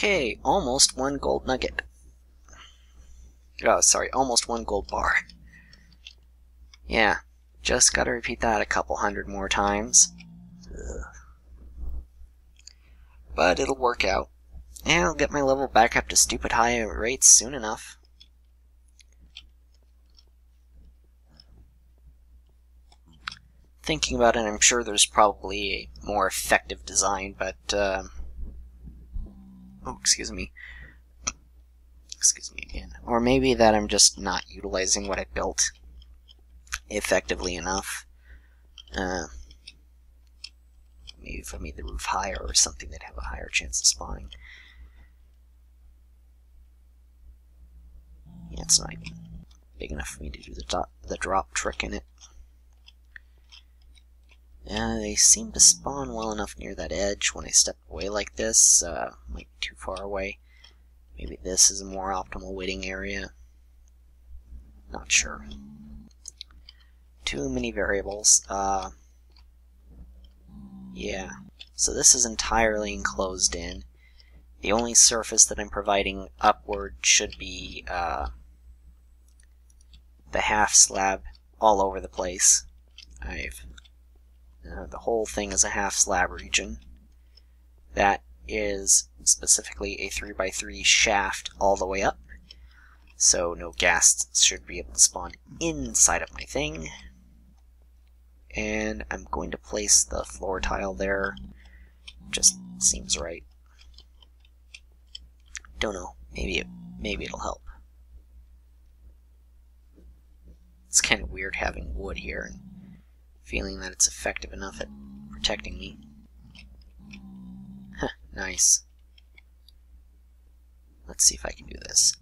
Okay, almost 1 gold nugget. Oh, sorry, almost 1 gold bar. Yeah, just gotta repeat that a couple hundred more times. Ugh. But it'll work out. And I'll get my level back up to stupid high rates soon enough. Thinking about it, I'm sure there's probably a more effective design, but, oh, excuse me. Excuse me again. Or maybe that I'm just not utilizing what I built effectively enough. Maybe if I made the roof higher or something, they'd have a higher chance of spawning. Yeah, it's not even big enough for me to do the drop trick in it. They seem to spawn well enough near that edge when I step away like this. Might be too far away. Maybe this is a more optimal waiting area. Not sure. Too many variables. Yeah. So this is entirely enclosed in. The only surface that I'm providing upward should be the half slab all over the place. The whole thing is a half slab region. That is specifically a 3x3 shaft all the way up. So no ghasts should be able to spawn inside of my thing. And I'm going to place the floor tile there. Just seems right. Don't know. Maybe it'll help. It's kind of weird having wood here and feeling that it's effective enough at protecting me. Huh, nice. Let's see if I can do this.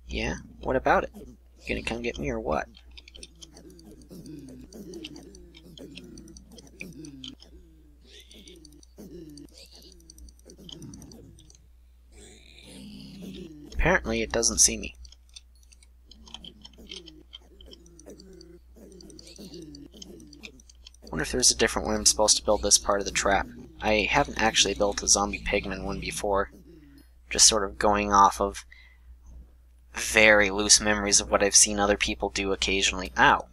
Yeah? What about it? You gonna come get me or what? Apparently it doesn't see me. I wonder if there's a different way I'm supposed to build this part of the trap. I haven't actually built a zombie pigman one before. Just sort of going off of very loose memories of what I've seen other people do occasionally. Ow!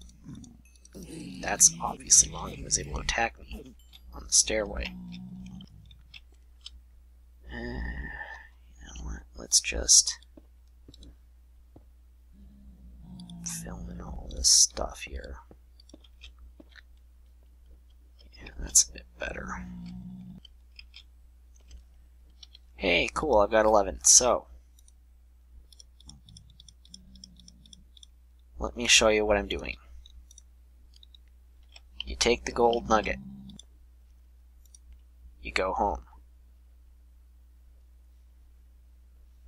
That's obviously wrong. He was able to attack me on the stairway. You know what? Let's just fill in all this stuff here. Yeah, that's a bit better. Hey, cool, I've got 11. So, let me show you what I'm doing. You take the gold nugget. You go home.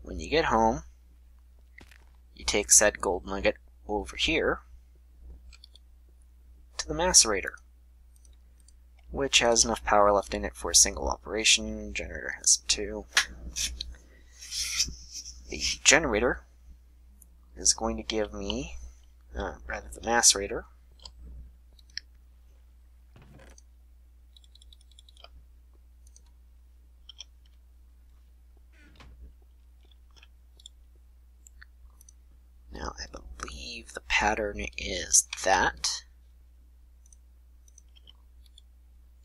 When you get home, you take said gold nugget over here to the macerator, which has enough power left in it for a single operation. Generator has some too. The generator is going to give me, rather the macerator, now I believe the pattern is that.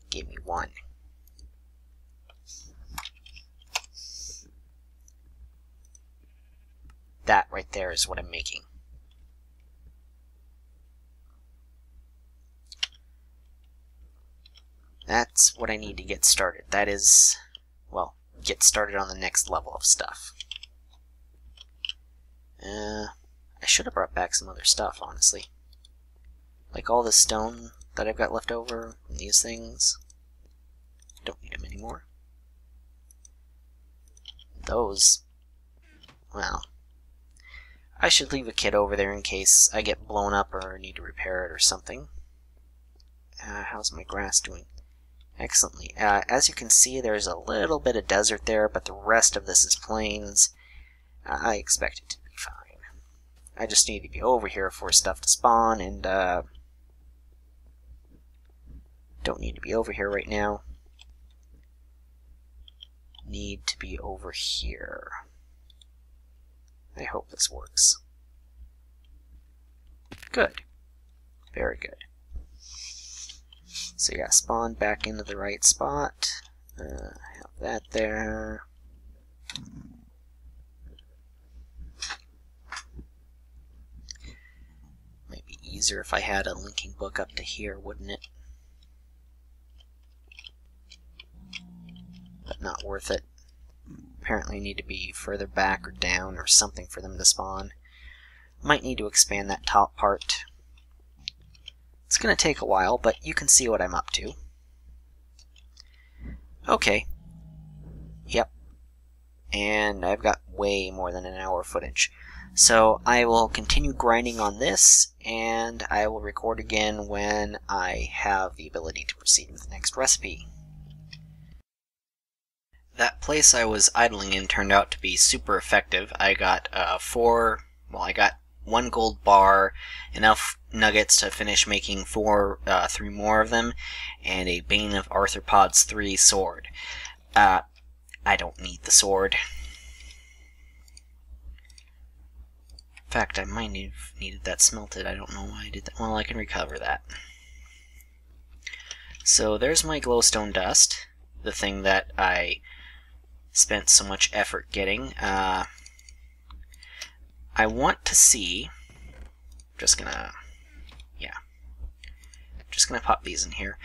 Give me 1. That right there is what I'm making. That's what I need to get started. That is, well, get started on the next level of stuff. I should have brought back some other stuff, honestly. Like all the stone that I've got left over, and these things. Don't need them anymore. Those, well, I should leave a kit over there in case I get blown up or need to repair it or something. How's my grass doing? Excellently. As you can see, there's a little bit of desert there, but the rest of this is plains. I expect it to be fine. I just need to be over here for stuff to spawn, and don't need to be over here right now. need to be over here. I hope this works. Good. Very good. So yeah, spawn back into the right spot. Have that there. Might be easier if I had a linking book up to here, wouldn't it? But not worth it. Apparently need to be further back or down or something for them to spawn. Might need to expand that top part. It's going to take a while, but you can see what I'm up to. Okay. Yep. And I've got way more than an hour footage. So I will continue grinding on this, and I will record again when I have the ability to proceed with the next recipe. That place I was idling in turned out to be super effective. I got I got 1 gold bar, enough nuggets to finish making 3 more of them, and a Bane of Arthropods 3 sword. I don't need the sword. In fact, I might have needed that smelted. I don't know why I did that. Well, I can recover that. So there's my glowstone dust, the thing that I spent so much effort getting. I want to see, just gonna pop these in here.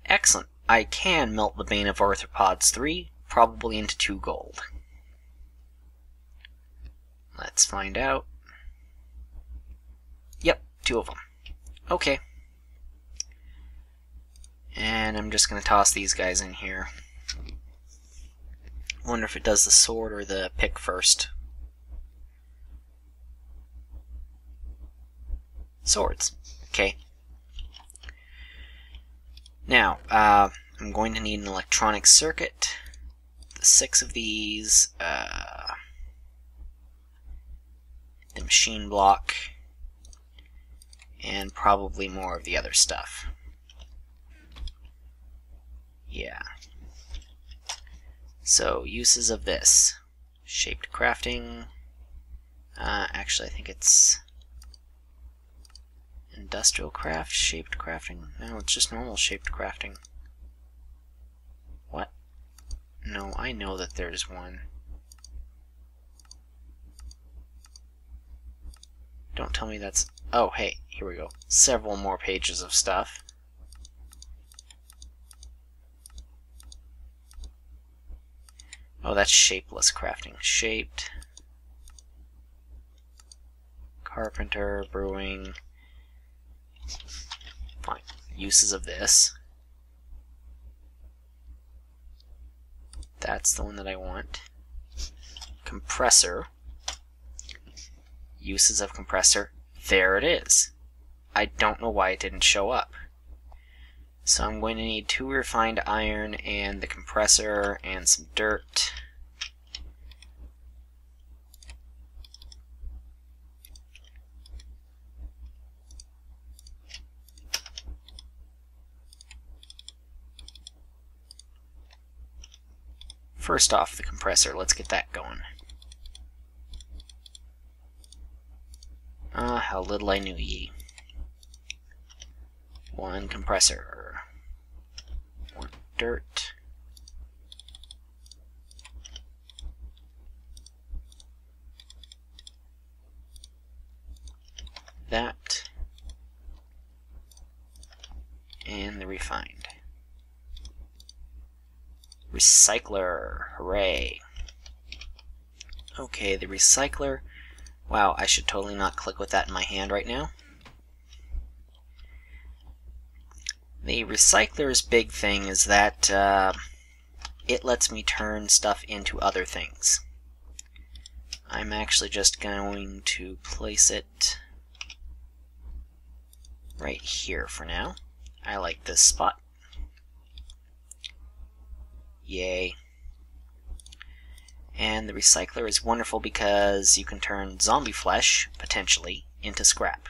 Excellent. I can melt the Bane of Arthropods 3, probably into 2 gold. Let's find out. Yep, 2 of them. Okay. And I'm just gonna toss these guys in here. Wonder if it does the sword or the pick first. Swords. Okay. Now, I'm going to need an electronic circuit. 6 of these. The machine block. And probably more of the other stuff. Yeah. So, uses of this. Shaped crafting. Actually, I think it's industrial craft, shaped crafting. No, it's just normal shaped crafting. What? No, I know that there's one. Don't tell me that's... Oh, hey, here we go. Several more pages of stuff. Oh, that's shapeless crafting. Shaped. Carpenter, brewing. Fine. Uses of this. That's the one that I want. Compressor. Uses of compressor. There it is. I don't know why it didn't show up. So I'm going to need 2 refined iron and the compressor and some dirt. First off, the compressor. Let's get that going. Ah, how little I knew ye. 1 compressor. 1 dirt. That. And the refined. Recycler. Hooray. Okay, the recycler. Wow, I should totally not click with that in my hand right now. The recycler's big thing is that it lets me turn stuff into other things. I'm actually just going to place it right here for now. I like this spot. Yay. And the recycler is wonderful because you can turn zombie flesh, potentially, into scrap.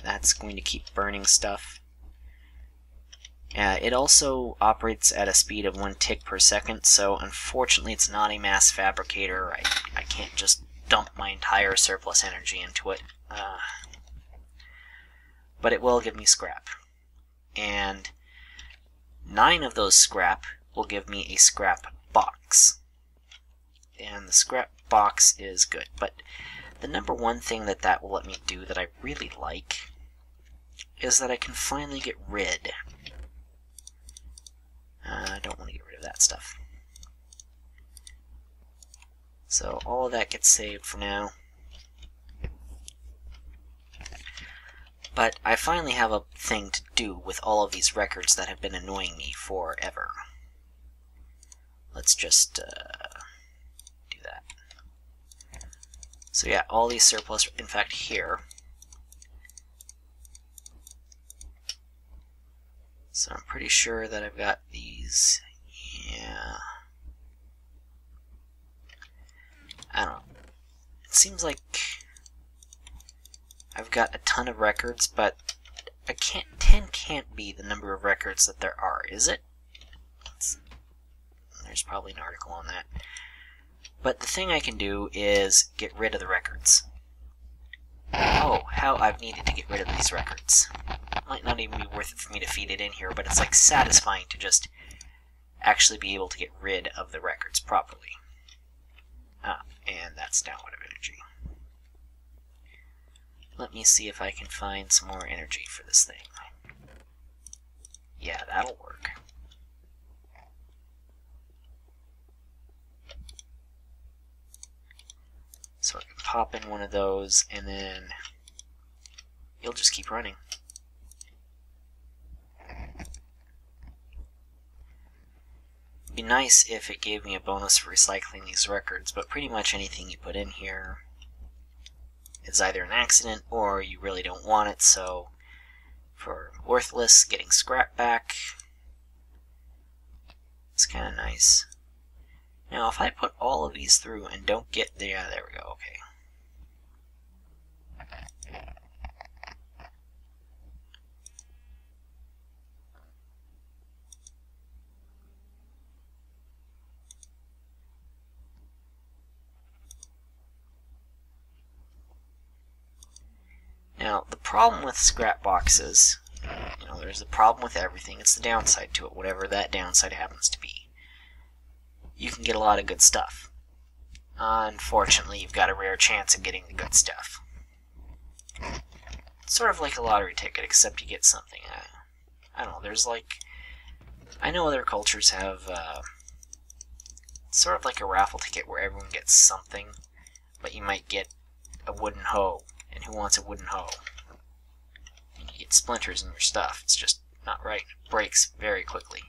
That's going to keep burning stuff. It also operates at a speed of 1 tick per second, so unfortunately it's not a mass fabricator. I can't just dump my entire surplus energy into it. But it will give me scrap. And 9 of those scrap will give me a scrap box. And the scrap box is good. But the number one thing that will let me do that I really like is that I can finally get rid. I don't want to get rid of that stuff. So all of that gets saved for now. But I finally have a thing to do with all of these records that have been annoying me forever. Let's just do that. So yeah, all these surplus, in fact here. So I'm pretty sure that I've got these, yeah. I don't know. It seems like I've got a ton of records, but 10 can't be the number of records that there are, is it? There's probably an article on that. But the thing I can do is get rid of the records. Oh, how I've needed to get rid of these records. Might not even be worth it for me to feed it in here, but it's like satisfying to just actually be able to get rid of the records properly. Ah, and that's now out of energy. Let me see if I can find some more energy for this thing. Yeah, that'll work. So I can pop in one of those, and then you'll just keep running. It'd be nice if it gave me a bonus for recycling these records, but pretty much anything you put in here is either an accident or you really don't want it, so for worthless, getting scrap back, it's kind of nice. Now, if I put all of these through and don't get there, yeah, there we go, okay. Now, the problem with scrap boxes, there's a problem with everything. It's the downside to it, whatever that downside happens to be. You can get a lot of good stuff. Unfortunately, you've got a rare chance of getting the good stuff. It's sort of like a lottery ticket, except you get something. I don't know, there's like... I know other cultures have sort of like a raffle ticket where everyone gets something, but you might get a wooden hoe. And who wants a wooden hoe? You get splinters in your stuff. It's just not right. It breaks very quickly.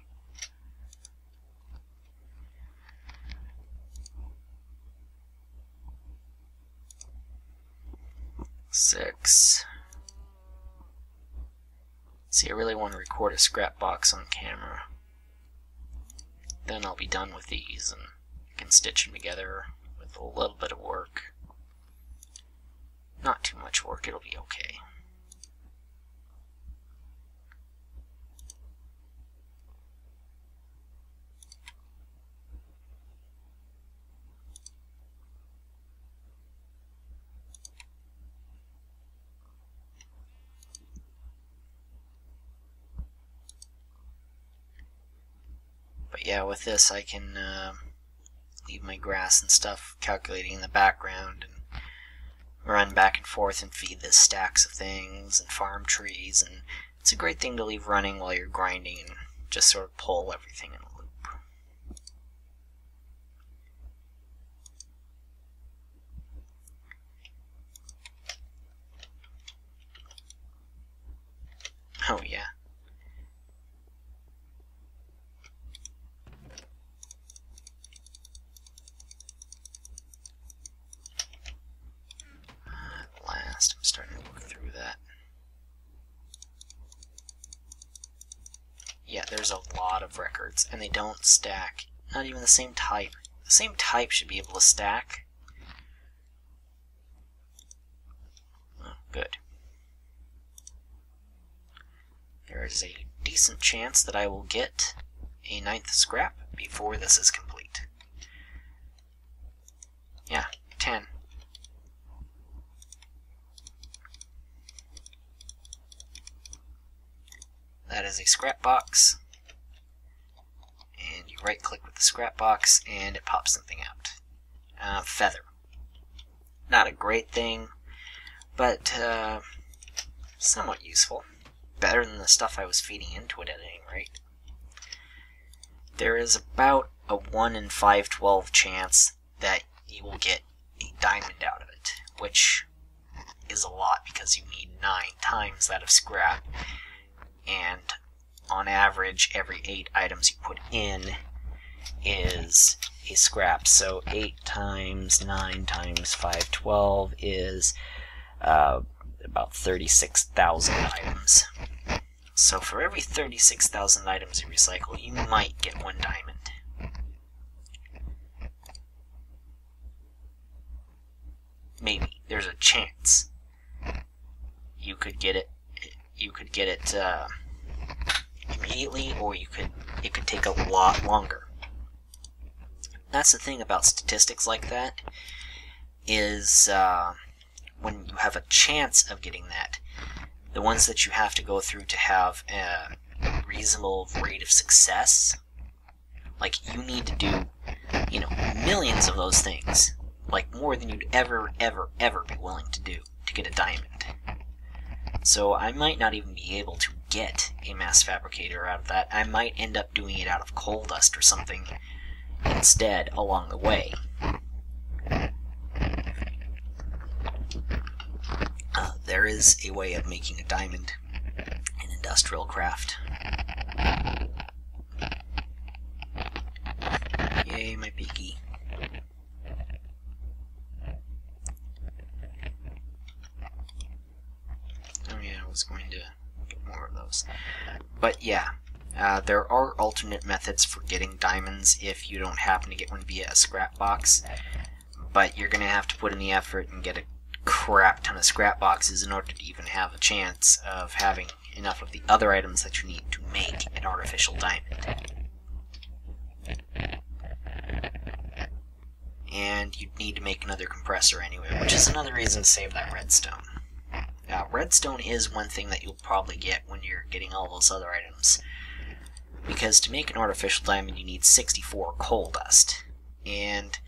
Six. See, I really want to record a scrap box on camera. Then I'll be done with these and I can stitch them together with a little bit of work. Not too much work, it'll be okay. But yeah, with this I can leave my grass and stuff calculating in the background and run back and forth and feed this stacks of things and farm trees, and it's a great thing to leave running while you're grinding and just sort of pull everything in a loop. Oh yeah. I'm starting to work through that. Yeah, there's a lot of records, and they don't stack. Not even the same type. The same type should be able to stack. Oh, good. There is a decent chance that I will get a 9th scrap before this is complete. Yeah, 10. That is a scrap box. And you right click with the scrap box and it pops something out. Feather. Not a great thing, but somewhat useful. Better than the stuff I was feeding into it at any rate. There is about a 1 in 512 chance that you will get a diamond out of it, which is a lot because you need 9 times that of scrap, and on average every 8 items you put in is a scrap. So 8 times 9 times 512 is about 36,000 items. So for every 36,000 items you recycle, you might get 1 diamond. Maybe. There's a chance. You could get it. You could get it immediately, or it could take a lot longer. That's the thing about statistics like that, is when you have a chance of getting that, the ones that you have to go through to have a reasonable rate of success, like you need to do, millions of those things, like more than you'd ever be willing to do to get a diamond. So I might not even be able to get a mass fabricator out of that. I might end up doing it out of coal dust or something instead along the way. There is a way of making a diamond in industrial craft. Yay, my piggy. Oh yeah, I was going to get more of those. But yeah, there are alternate methods for getting diamonds if you don't happen to get one via a scrap box. But you're going to have to put in the effort and get a crap ton of scrap boxes in order to even have a chance of having enough of the other items that you need to make an artificial diamond. And you'd need to make another compressor anyway, which is another reason to save that redstone. Redstone is one thing that you'll probably get when you're getting all those other items, because to make an artificial diamond you need 64 coal dust, and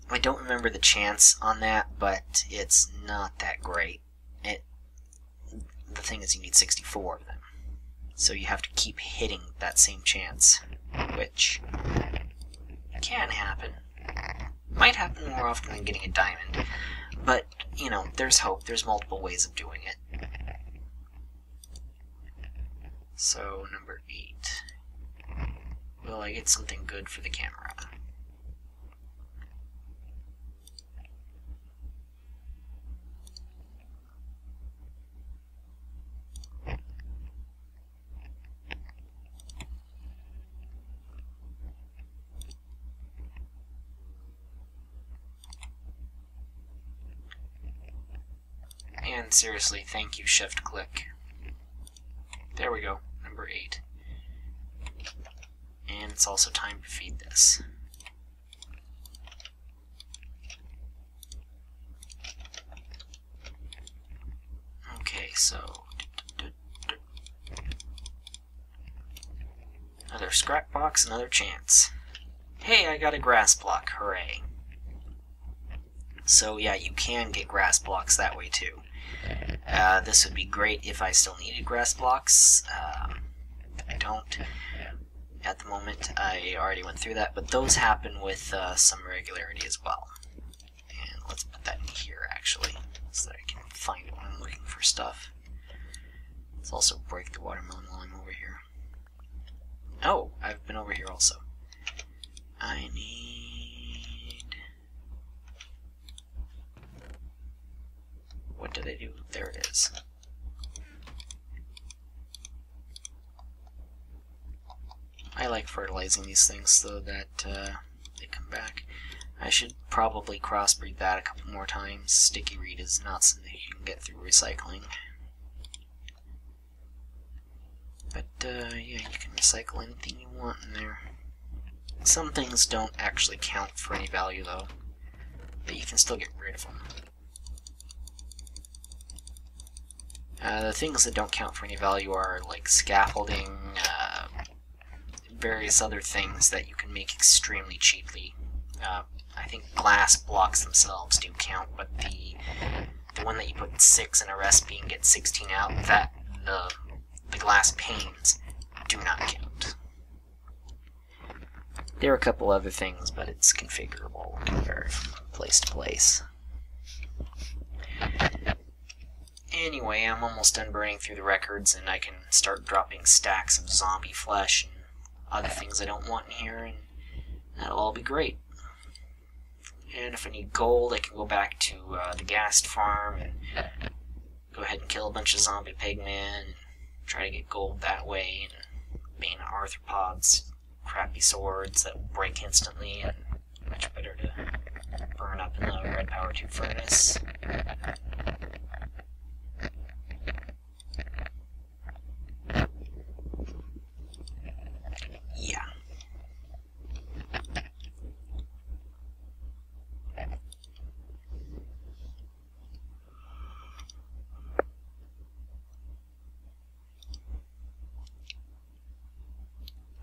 I don't remember the chance on that, but it's not that great. The thing is, you need 64 of them, so you have to keep hitting that same chance, which can happen. Might happen more often than getting a diamond, but, there's hope. There's multiple ways of doing it. So, number 8. Will I get something good for the camera? And seriously, thank you, shift click. There we go, number 8. And it's also time to feed this. Okay, so another scrap box, another chance. Hey, I got a grass block, hooray. So yeah, you can get grass blocks that way too. This would be great if I still needed grass blocks. I don't at the moment. I already went through that, but those happen with some regularity as well. And let's put that in here actually, so that I can find it when I'm looking for stuff. Let's also break the watermelon while I'm over here. Oh, I've been over here also. I need... What did I do? There it is. I like fertilizing these things so that they come back. I should probably crossbreed that a couple more times. Sticky reed is not something you can get through recycling. yeah, you can recycle anything you want in there. Some things don't actually count for any value, though, but you can still get rid of them. The things that don't count for any value are like scaffolding, various other things that you can make extremely cheaply. I think glass blocks themselves do count, but the one that you put 6 in a recipe and get 16 out, that the glass panes do not count. There are a couple other things, but it's configurable from place to place. Anyway, I'm almost done burning through the records, and I can start dropping stacks of zombie flesh and other things I don't want in here, and that'll all be great. And if I need gold, I can go back to the Ghasts farm and go ahead and kill a bunch of zombie pigmen and try to get gold that way, and bane arthropods, crappy swords that will break instantly, and much better to burn up in the red power tube furnace. Yeah.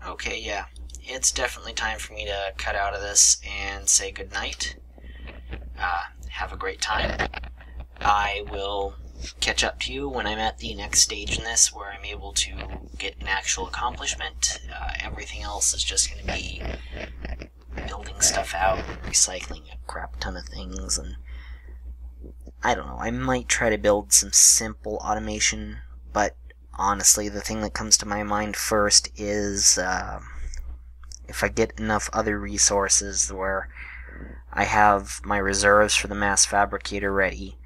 Okay, yeah. It's definitely time for me to cut out of this and say goodnight. Have a great time. I will catch up to you when I'm at the next stage in this, where I'm able to get an actual accomplishment. Everything else is just going to be building stuff out and recycling a crap ton of things, and I don't know, I might try to build some simple automation, but honestly, the thing that comes to my mind first is if I get enough other resources where I have my reserves for the mass fabricator ready,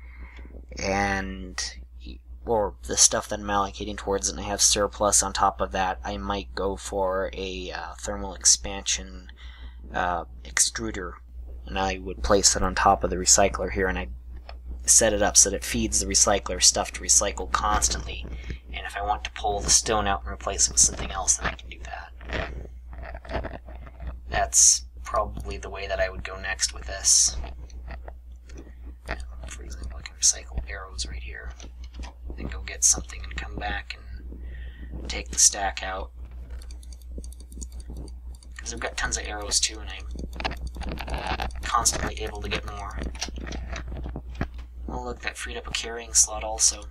or the stuff that I'm allocating towards it, and I have surplus on top of that, I might go for a thermal expansion extruder, and I would place it on top of the recycler here, and I set it up so that it feeds the recycler stuff to recycle constantly, and if I want to pull the stone out and replace it with something else, then I can do that. That's probably the way that I would go next with this. For example, I can recycle arrows right here, then go get something and come back and take the stack out. Because I've got tons of arrows too, and I'm constantly able to get more. Oh look, that freed up a carrying slot also.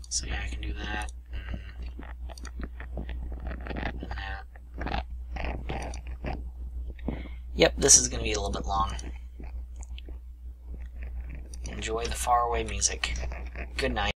So yeah, I can do that, and that. Yep, this is going to be a little bit long. Enjoy the faraway music. Good night.